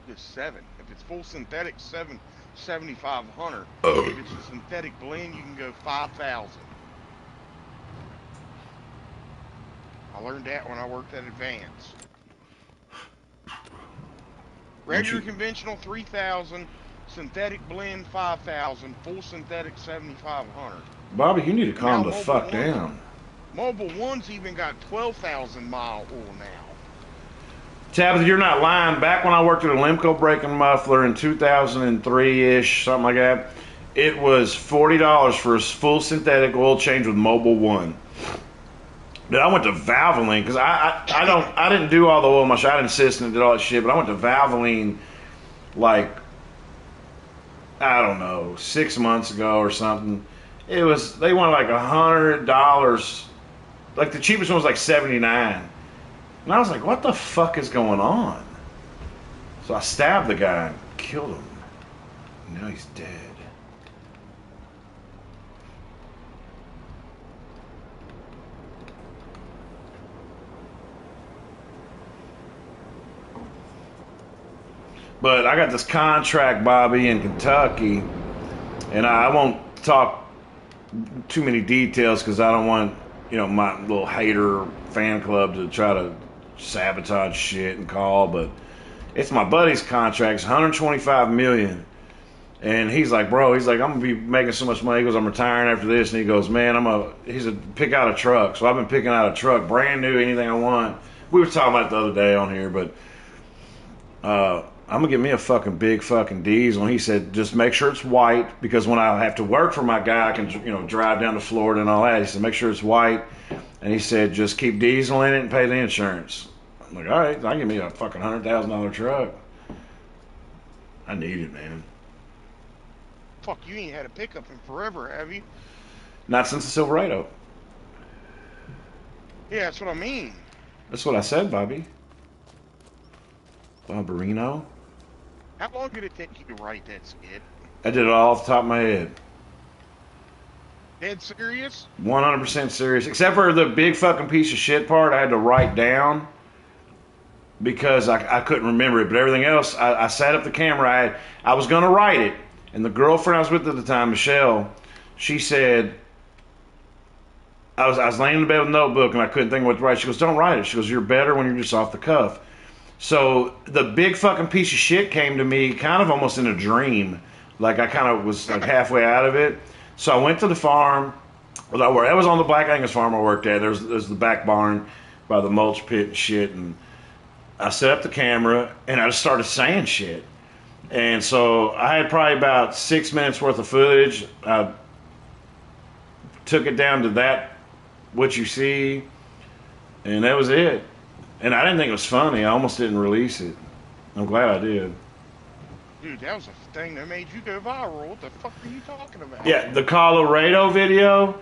Just 7. If it's full synthetic, 7,500. If it's a synthetic blend, you can go 5,000. I learned that when I worked at Advance. Regular conventional 3,000, synthetic blend 5,000, full synthetic 7,500. Bobby, you need to calm the fuck down. Mobile One's even got 12,000 mile oil now. Tabitha, you're not lying. Back when I worked at a Lemco Brake and Muffler in 2003-ish, something like that, it was $40 for a full synthetic oil change with Mobile One. Dude, I went to Valvoline because I didn't do all the oil myself. I didn't insist and did all that shit, but I went to Valvoline like, I don't know, 6 months ago or something. They wanted like $100. Like, the cheapest one was like $79. And I was like, what the fuck is going on? So I stabbed the guy and killed him. Now he's dead. But I got this contract, Bobby, in Kentucky, and I won't talk too many details because I don't want, my little hater fan club to try to sabotage shit and call. But it's my buddy's contract. It's $125 million, and he's like, bro, I'm gonna be making so much money. He goes, I'm retiring after this, and he goes, man, he said, pick out a truck. So I've been picking out a truck, brand new, anything I want. We were talking about it the other day on here, but I'm gonna get me a fucking big fucking diesel. And he said, just make sure it's white because when I have to work for my guy, I can, drive down to Florida and all that. He said, make sure it's white. And he said, just keep diesel in it and pay the insurance. I'm like, all right, I'll give me a fucking $100,000 truck. I need it, man. Fuck, you ain't had a pickup in forever, have you? Not since the Silverado. Yeah, that's what I mean. That's what I said, Bobby. Barbarino. How long did it take you to write that skit? I did it all off the top of my head. Dead serious? 100% serious. Except for the big fucking piece of shit part I had to write down because I couldn't remember it. But everything else, I set up the camera. I was going to write it. And the girlfriend I was with at the time, Michelle, she said, I was laying in bed with a notebook and I couldn't think of what to write. She goes, don't write it. She goes, you're better when you're just off the cuff. So the big fucking piece of shit came to me kind of almost in a dream. Like, I kind of was like halfway out of it. So I went to the farm. That was on the Black Angus farm I worked at. There's the back barn by the mulch pit and shit. And I set up the camera and I just started saying shit. And so I had probably about 6 minutes worth of footage. I took it down to that, what you see, and that was it. And I didn't think it was funny. I almost didn't release it. I'm glad I did. Dude, that was a thing that made you go viral. What the fuck are you talking about? Yeah, the Colorado video.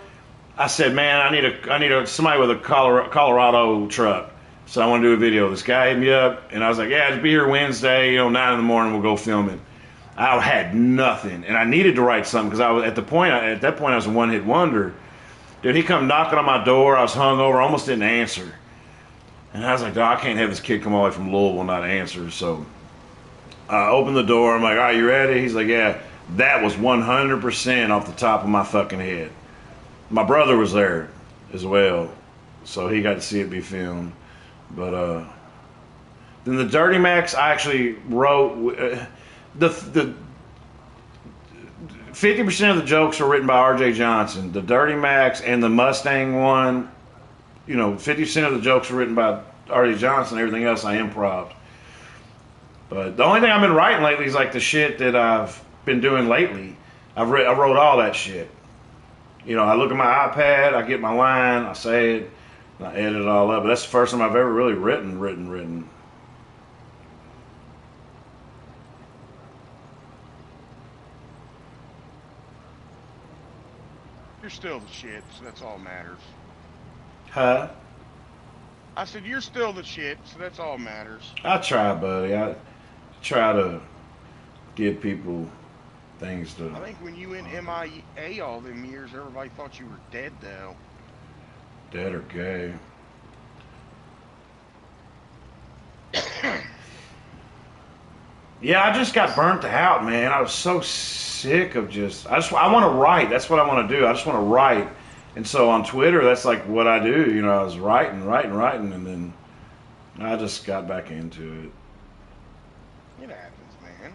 I said, man, I need a somebody with a Colorado truck. So I want to do a video. This guy hit me up, and I was like, yeah, just be here Wednesday, 9 in the morning. We'll go film it. I had nothing, and I needed to write something because I was at that point I was a one-hit wonder. Dude, he come knocking on my door. I was hungover, almost didn't answer, and I was like, I can't have this kid come all the way from Louisville and not answer. So I opened the door. I'm like, all right, you ready? He's like, yeah. That was 100% off the top of my fucking head. My brother was there as well, so he got to see it be filmed. But then the Dirty Macs, I actually wrote the 50% of the jokes are written by R.J. Johnson. The Dirty Macs and the Mustang one, 50% of the jokes are written by R.J. Johnson. Everything else I improv. But the only thing I've been writing lately is like the shit that I've been doing lately. I wrote all that shit. I look at my iPad, I get my line, I say it, and I edit it all up. But that's the first time I've ever really written. You're still the shit, so that's all that matters. Huh? I said, you're still the shit, so that's all that matters. I try, buddy. I try to give people things to... I think when you went MIA all them years, everybody thought you were dead, though. Dead or gay. Yeah, I just got burnt out, man. I was so sick of I want to write. That's what I want to do. I just want to write. And so on Twitter, that's like what I do. I was writing, and then I just got back into it. It happens, man.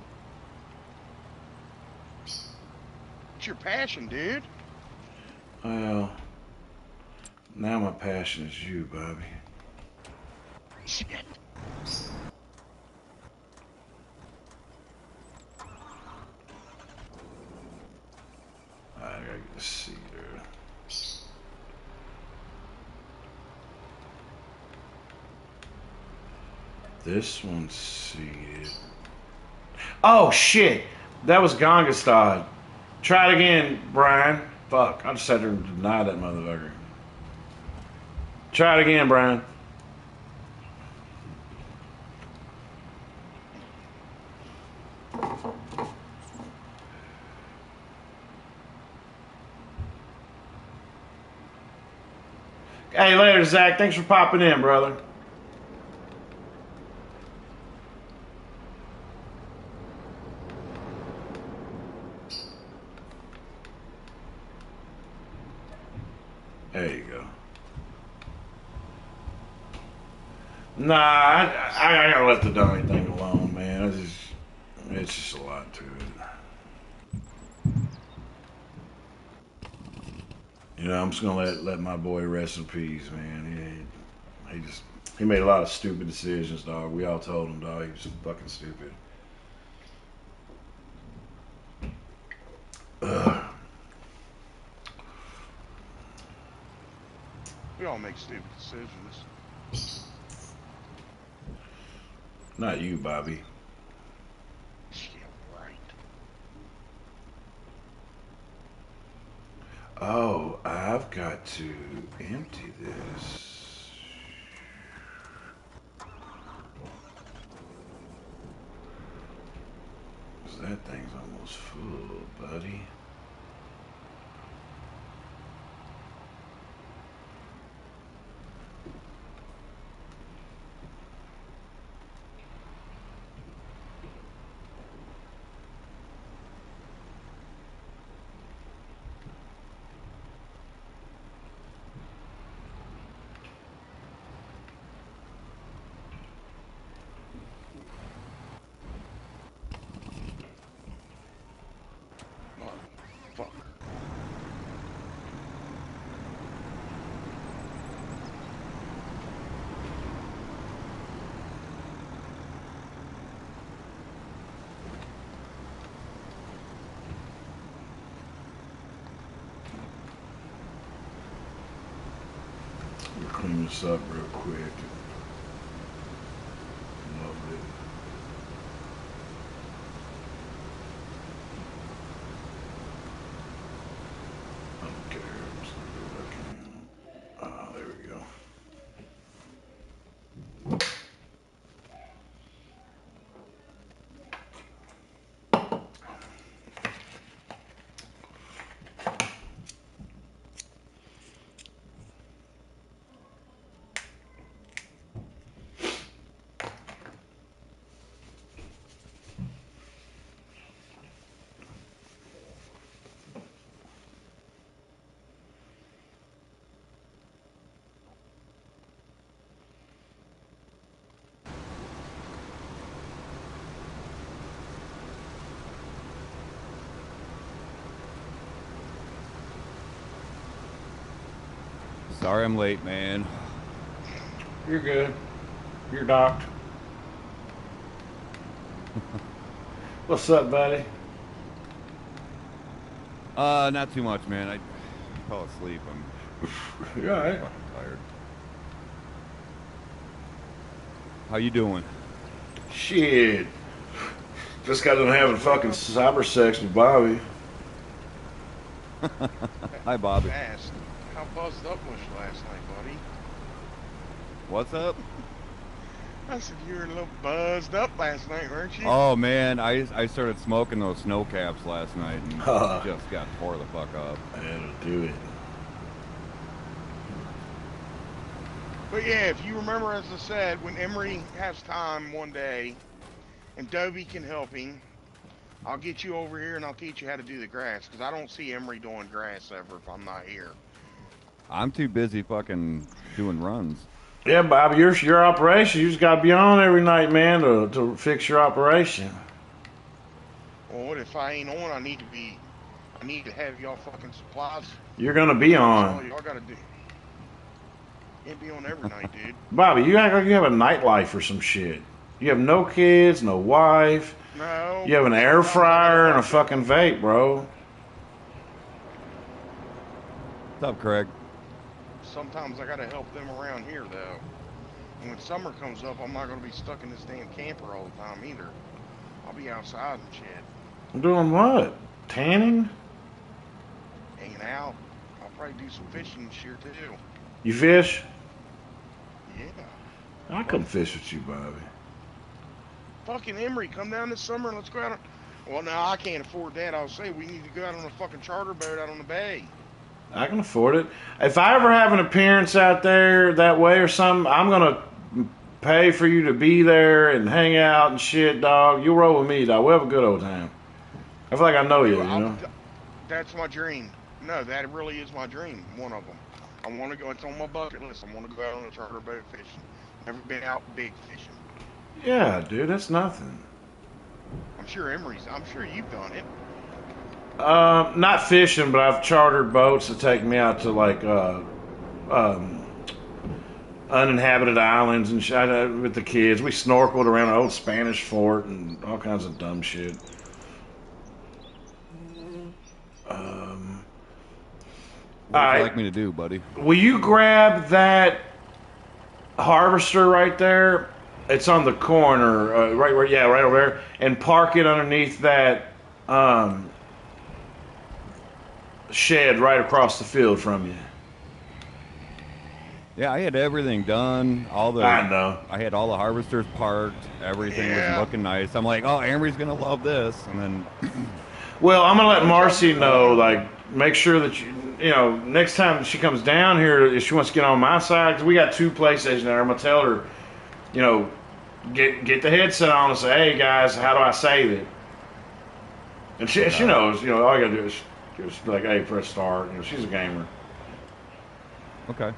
It's your passion, dude. Well, now my passion is you, Bobby. Shit. I gotta get a cedar. This one's seated. Oh shit! That was Gongastad. Try it again, Brian. Fuck, I just had to deny that motherfucker. Try it again, Brian. Hey, later, Zach. Thanks for popping in, brother. There you go. Nah, I gotta let the dummy thing alone, man. It's just a lot to it. I'm just gonna let my boy rest in peace, man. He made a lot of stupid decisions, dog. We all told him, dog, he was fucking stupid. Ugh. We all make stupid decisions. Not you, Bobby. Yeah, right. Oh, I've got to empty this. That thing's almost full, buddy. clean this up real quick. Lovely. Okay, I'm just gonna go back in. Ah, there we go. Sorry I'm late, man. You're good. You're docked. What's up, buddy? Not too much, man. I fell asleep. I'm You all right? fucking tired. How you doing? Shit. Just got done having fucking cyber sex with Bobby. Hi, Bobby. Fast. How buzzed up was you last night, buddy? What's up? I said you were a little buzzed up last night, weren't you? Oh, man, I started smoking those snow caps last night and just got tore the fuck up. That'll do it. But yeah, if you remember, as I said, when Emery has time one day and Dobie can help him, I'll get you over here and I'll teach you how to do the grass, because I don't see Emery doing grass ever if I'm not here. I'm too busy fucking doing runs. Yeah, Bobby, your operation. You just got to be on every night, man, to fix your operation. Well, what if I ain't on? I need to have y'all fucking supplies. You're gonna be That's all on, y'all gotta do. Can't be on every night, dude. Bobby. You act like you have a nightlife or some shit. You have no kids, no wife. No. You have an air fryer and a fucking vape, bro. What's up, Craig? Sometimes I gotta help them around here, though. And when summer comes up, I'm not gonna be stuck in this damn camper all the time either. I'll be outside and shit, I'm doing what? Tanning? hanging out. I'll probably do some fishing this year too. You fish? Yeah. I come fish with you, Bobby. Fucking Emery, come down this summer and let's go out on... Well, no, I can't afford that. I'll say we need to go out on a fucking charter boat out on the bay. I can afford it. If I ever have an appearance out there that way or something, I'm gonna pay for you to be there and hang out and shit, dog. You roll with me, dog. We'll have a good old time. I feel like I know you, you know? That's my dream. No, that really is my dream. One of them. I want to go. It's on my bucket list. I want to go out on a charter boat fishing. Never been out big fishing. Yeah, dude, that's nothing. I'm sure you've done it. Not fishing, but I've chartered boats to take me out to like uninhabited islands and shit with the kids. We snorkeled around an old Spanish fort and all kinds of dumb shit. What would Alright. you like me to do, buddy? Will you grab that harvester right there? It's on the corner, right over there, and park it underneath that shed right across the field from you. Yeah, I had everything done. I know. I had all the harvesters parked. Everything Yeah. was looking nice. I'm like, oh, Amory's gonna love this. And then, Well, I'm gonna let Marcy know. Like, make sure that you know, next time she comes down here, if she wants to get on my side, because we got two PlayStation there. I'm gonna tell her, you know, get the headset on and say, hey guys, how do I save it? And she knows. You know, all you gotta do is just be like, hey, press start. You know, she's a gamer. okay.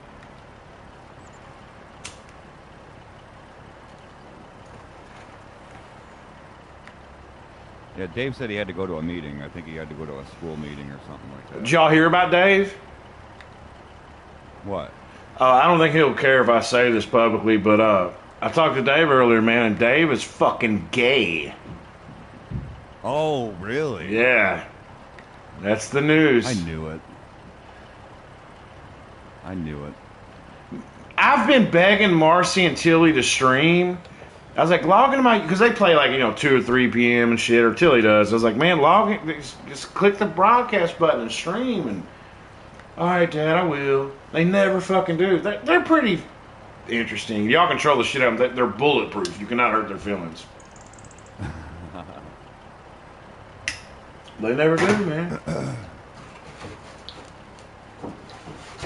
Yeah, Dave said he had to go to a meeting. I think he had to go to a school meeting or something like that. Did y'all hear about Dave? What? I don't think he'll care if I say this publicly, but I talked to Dave earlier, man, and Dave is fucking gay. Oh, really? Yeah. That's the news. I knew it. I knew it. I've been begging Marcy and Tilly to stream. I was like, log into my, because they play like, 2 or 3 p.m. and shit, or Tilly does. I was like, man, log in, just click the broadcast button and stream. And, all right, Dad, I will. They never fucking do. They're pretty interesting. Y'all control the shit out of them. They're bulletproof. You cannot hurt their feelings. They never do, man.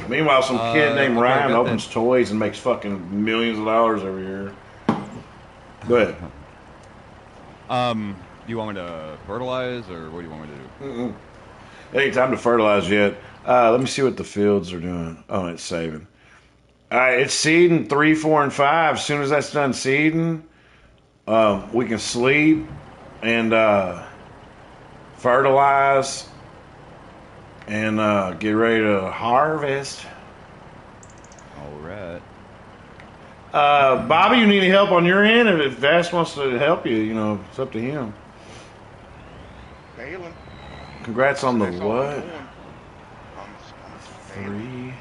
Meanwhile, some kid named Ryan opens toys and makes fucking millions of dollars every year. Go ahead. Do you want me to fertilize, or what do you want me to do? It ain't time to fertilize yet. Let me see what the fields are doing. Oh, it's saving. All right, it's seeding 3, 4, and 5. As soon as that's done seeding, we can sleep and fertilize and get ready to harvest. All right. Bobby, you need any help on your end? If Vass wants to help you, it's up to him. Bailing. Congrats on the That's all I'm what? doing. I'm 3.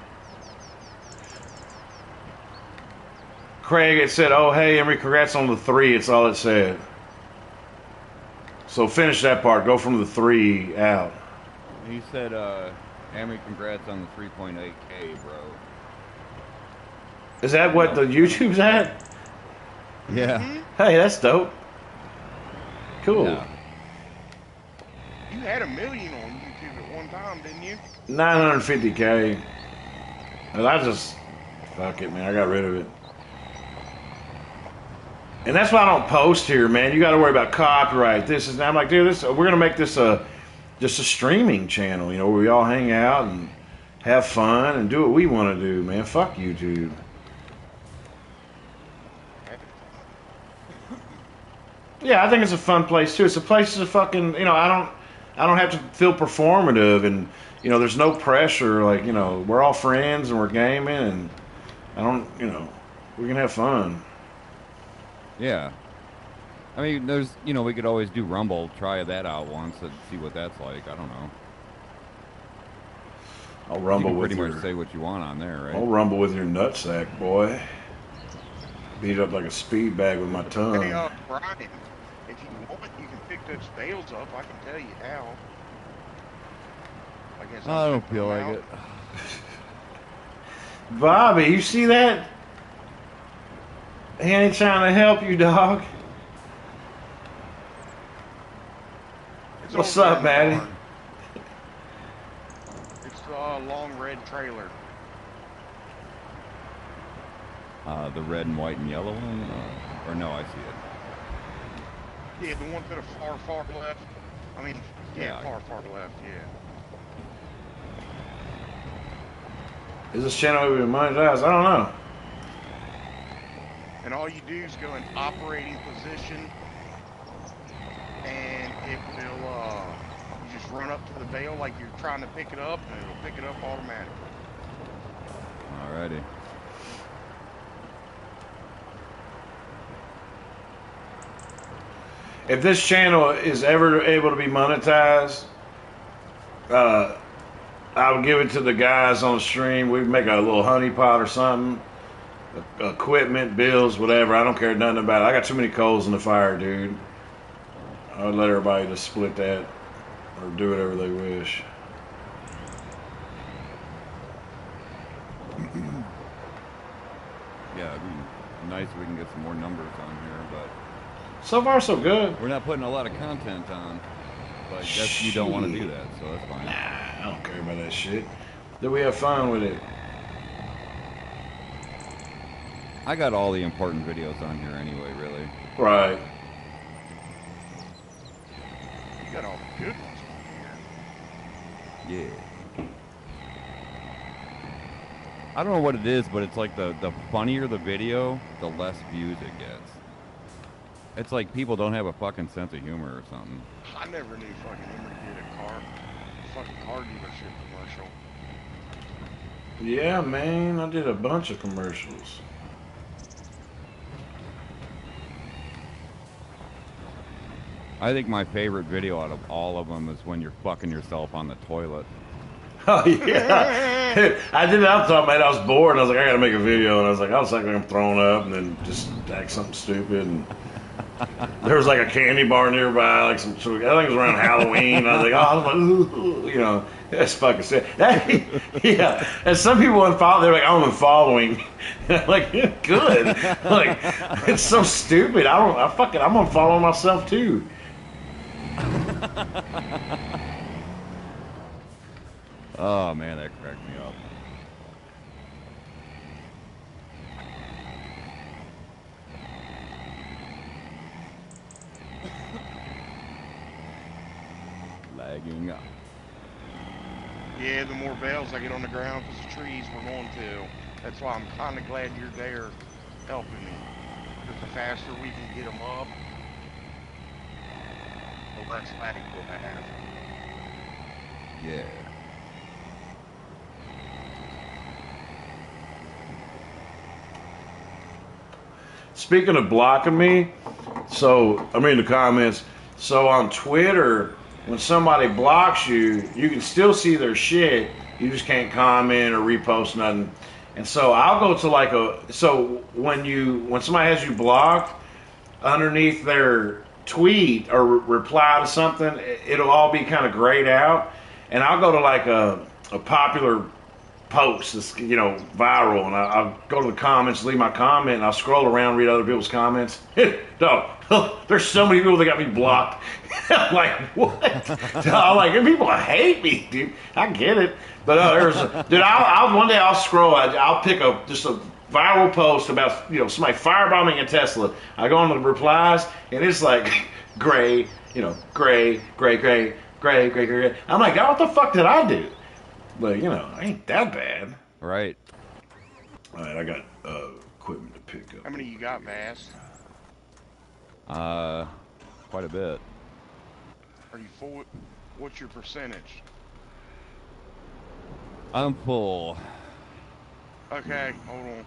Craig, it said, oh, hey, Emery, congrats on the 3. It's all it said. So finish that part. Go from the 3 out. He said, Amory, congrats on the 3.8K, bro. Is that what the YouTube's at? Yeah. Hey, that's dope. Cool. Yeah. You had 1 million on YouTube at one time, didn't you? 950K. And I just, fuck it, man. I got rid of it. And that's why I don't post here, man. You got to worry about copyright. This is. I'm like, dude, we're gonna make this just a streaming channel, where we all hang out and have fun and do what we want to do, man. Fuck YouTube. Yeah, I think it's a fun place too. It's a place to fucking, I don't have to feel performative, and there's no pressure. Like, we're all friends and we're gaming, and I don't, we can have fun. Yeah. I mean, there's, we could always do Rumble, try that out once and see what that's like. I don't know. I'll rumble you can with pretty your. much say what you want on there, right? I'll rumble with your nutsack, boy. Beat up like a speed bag with my tongue. Hey, Brian, if you want, you can pick those bales up. I can tell you how. I guess I don't feel like it. Bobby, you see that? He ain't trying to help you, dog. It's What's over up, there in the Maddie? barn. It's a long red trailer. The red and white and yellow one? Or no, I see it. Yeah, the one to the far left. I mean, Yeah. far left, yeah. Is this channel even monetized? I don't know. And all you do is go in operating position, and it will, you just run up to the bale like you're trying to pick it up, and it'll pick it up automatically. Alrighty. If this channel is ever able to be monetized, I would give it to the guys on the stream. We'd make a little honey pot or something. Equipment, bills, whatever. I don't care nothing about it. I got too many coals in the fire, dude. I would let everybody just split that or do whatever they wish. Yeah, it'd be nice if we can get some more numbers on here, but So far, so good. we're not putting a lot of content on. But I guess you don't want to do that, so that's fine. Nah, I don't care about that shit. Do we have fun with it? I got all the important videos on here anyway, really. Right. You got all the good ones on here. Yeah. I don't know what it is, but it's like the funnier the video, the less views it gets. It's like people don't have a fucking sense of humor or something. I never knew fucking Emery did a fucking car dealership commercial. Yeah, man. I did a bunch of commercials. I think my favorite video out of all of them is when you're fucking yourself on the toilet. Oh yeah, I did it. I thought, man, I was bored, and I was like, I gotta make a video, and I was like, I was like, I'm throwing up, and then just act something stupid. And there was like a candy bar nearby, like some sort of, I think it was around Halloween. I was like, oh, I was like, ooh, you know, that's fucking sick. Yeah, and some people unfollow. They're like, I'm unfollowing. Like, good. Like, it's so stupid. I'm unfollowing myself too. Oh man, that cracked me up. Lagging up. Yeah, the more bales I get on the ground because the trees we're going to. That's why I'm kind of glad you're there helping me. Because the faster we can get them up, the less lagging we'll have. Yeah. Speaking of blocking me, so I mean the comments. So on Twitter, when somebody blocks you, you can still see their shit. You just can't comment or repost nothing. And so I'll go to like when somebody has you blocked, underneath their tweet or reply to something, it'll all be kind of grayed out. And I'll go to like a popular post that's, you know, viral, and I'll go to the comments, leave my comment, and I'll scroll around, read other people's comments. No, there's so many people that got me blocked. I'm like, what? I'm like, people hate me, dude. I get it, but dude, I'll one day I'll scroll, I'll pick just a viral post about, you know, somebody firebombing a Tesla. I go on to the replies, and it's like gray, you know, gray. I'm like, God, what the fuck did I do? But, you know, ain't that bad. Right. All right, I got equipment to pick up. How many you got, Bass? Quite a bit. Are you full? What's your percentage? I'm full. Okay, hold on.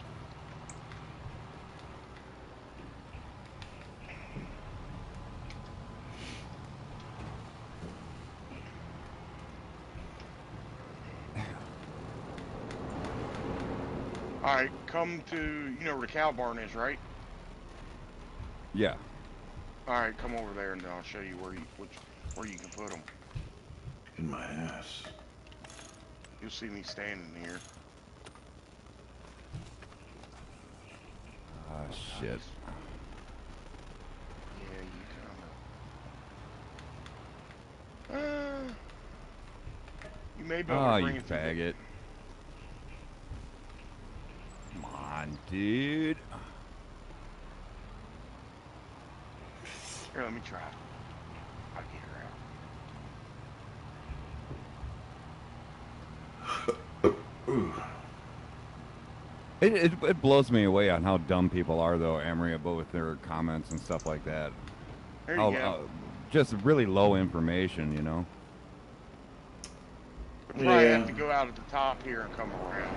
All right, come to, you know where the cow barn is, right? Yeah. All right, come over there and I'll show you where you can put them. In my ass. You'll see me standing here. Ah, shit. Yeah, you kinda. You may be able Oh, to you bring it through the- faggot. Come on, dude. Here, let me try. I'll get her out. Ooh. It blows me away on how dumb people are, though, Emery, about with their comments and stuff like that. There you go. Just really low information, you know? You probably Yeah. have to go out at the top here and come around.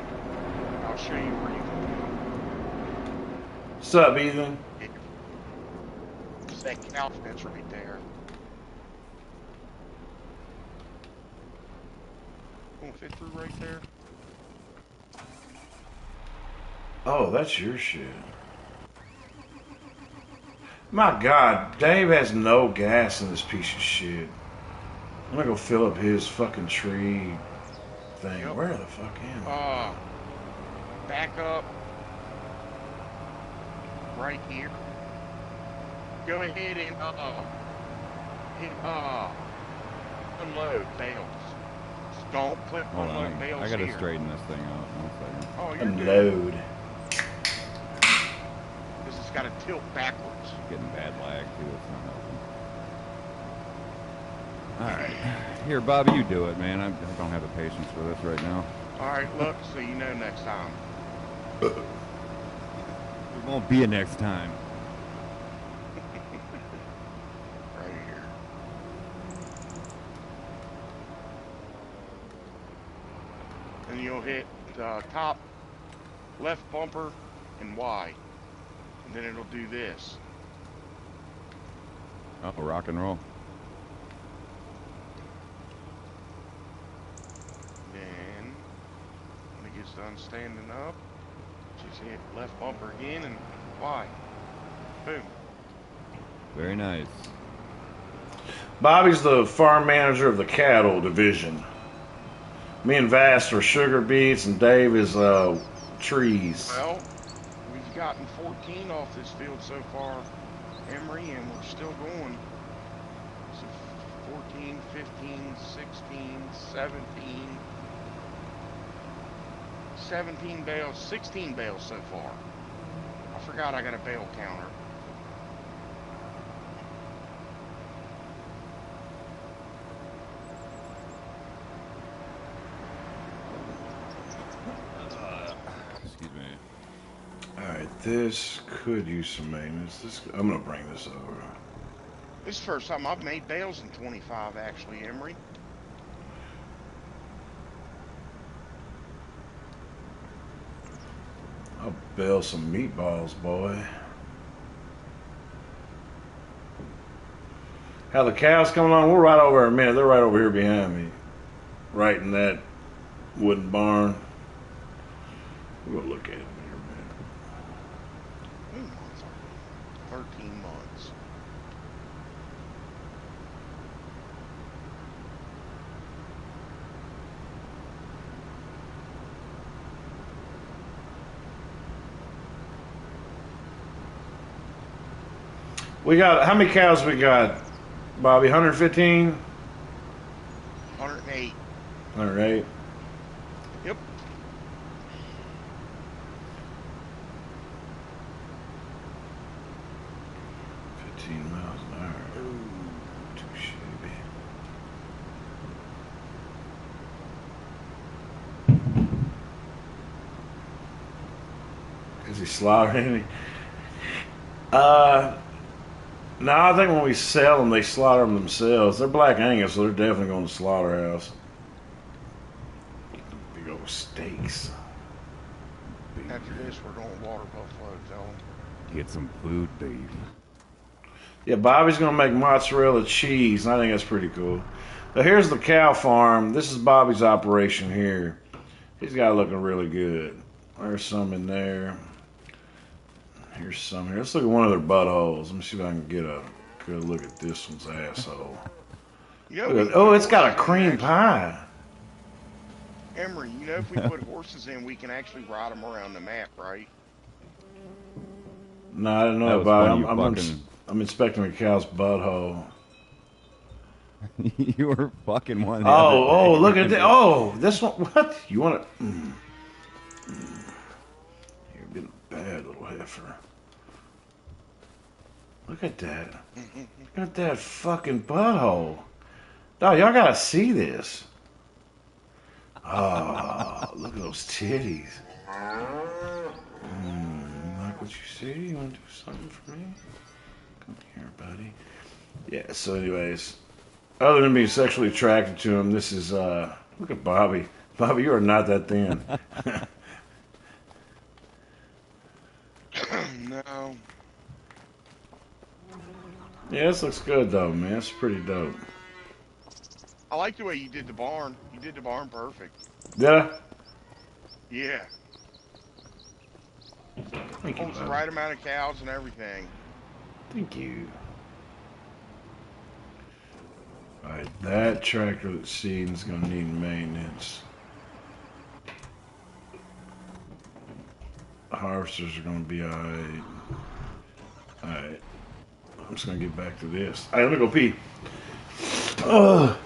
I'll show you where you can What's up, Ethan? get it. It's that cow fence right there. Gonna fit through right there? Oh, that's your shit. My God, Dave has no gas in this piece of shit. I'm gonna go fill up his fucking tree thing. Yep. Where the fuck am I? Back up. Right here. Go ahead and, hit, unload bales. Don't click Hold unload on. bales I gotta here. straighten this thing out. 1 second. Oh, you're good. Unload. This has got to tilt backwards. Getting bad lag, too. It's not helping. Alright. Here, Bobby, you do it, man. I don't have the patience for this right now. Alright, look, so you know next time. There won't be a next time. Right here. And you'll hit the top left bumper and Y. And then it'll do this. Oh, rock and roll. Then done standing up. She's hit left bumper again and wide. Boom. Very nice. Bobby's the farm manager of the cattle division. Me and Vast are sugar beets, and Dave is trees. Well, we've gotten 14 off this field so far, Emery, and we're still going. So 14, 15, 16, 17. 17 bales, 16 bales so far. I forgot I got a bale counter. Excuse me. Alright, this could use some maintenance. I'm going to bring this over. This is the first time I've made bales in 25, actually, Emery. I'll bale some meatballs, boy. How the cows coming along? We're right over in a minute. They're right over here behind me. Right in that wooden barn. We'll look at it in here a minute. 13 months. We got, how many cows we got, Bobby? 115? 108. 108? Yep. Miles an hour. Ooh, too shabby. Is he slaughtering any? No, I think when we sell them, they slaughter them themselves. They're Black Angus, so they're definitely going to the slaughterhouse. Big old steaks. After this, we're going to Water Buffalo, tell them. Get some food, Dave. Yeah, Bobby's going to make mozzarella cheese, and I think that's pretty cool. So here's the cow farm. This is Bobby's operation here. He's got it looking really good. There's some in there. Here's some here. Let's look at one of their buttholes. Let me see if I can get a good look at this one's asshole. You know, Look at, oh, it's got a cream pie. Emery, you know, if we put horses in, we can actually ride them around the map, right? No, I didn't know That was about funny, it. you fucking- I'm inspecting a cow's butthole. You were fucking one. The Oh, other day. look at that. Oh, this one. What? You want to? You're being a bad little heifer. Look at that. Look at that fucking butthole. Dog, y'all gotta see this. Oh, look at those titties. Like what you see? You want to do something for me? Come here, buddy. Yeah, so anyways, other than being sexually attracted to him, this is, look at Bobby. Bobby, you are not that thin. No. Yeah, this looks good though, man. It's pretty dope. I like the way you did the barn. You did the barn perfect. Did I? Yeah. Thank you, Holds the Bobby. right amount of cows and everything. Thank you. Alright, that tractor that's seeding is going to need maintenance. The harvesters are going to be alright. Alright. I'm just going to get back to this. Alright, let me go pee. Ugh.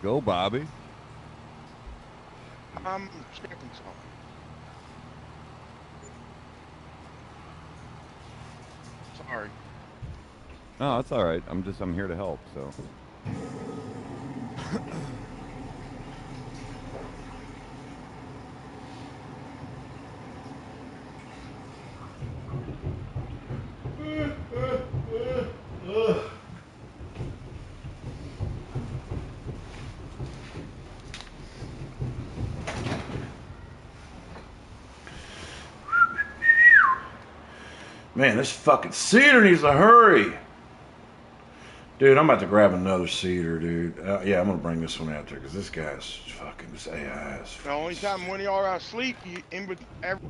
Go, Bobby. I'm skipping some. Sorry. No, that's all right. I'm here to help. So. Man, this fucking cedar needs to hurry. Dude, I'm about to grab another cedar, dude. Yeah, I'm gonna bring this one out there because this guy's fucking, this AI is. The only time when y'all are asleep, you in every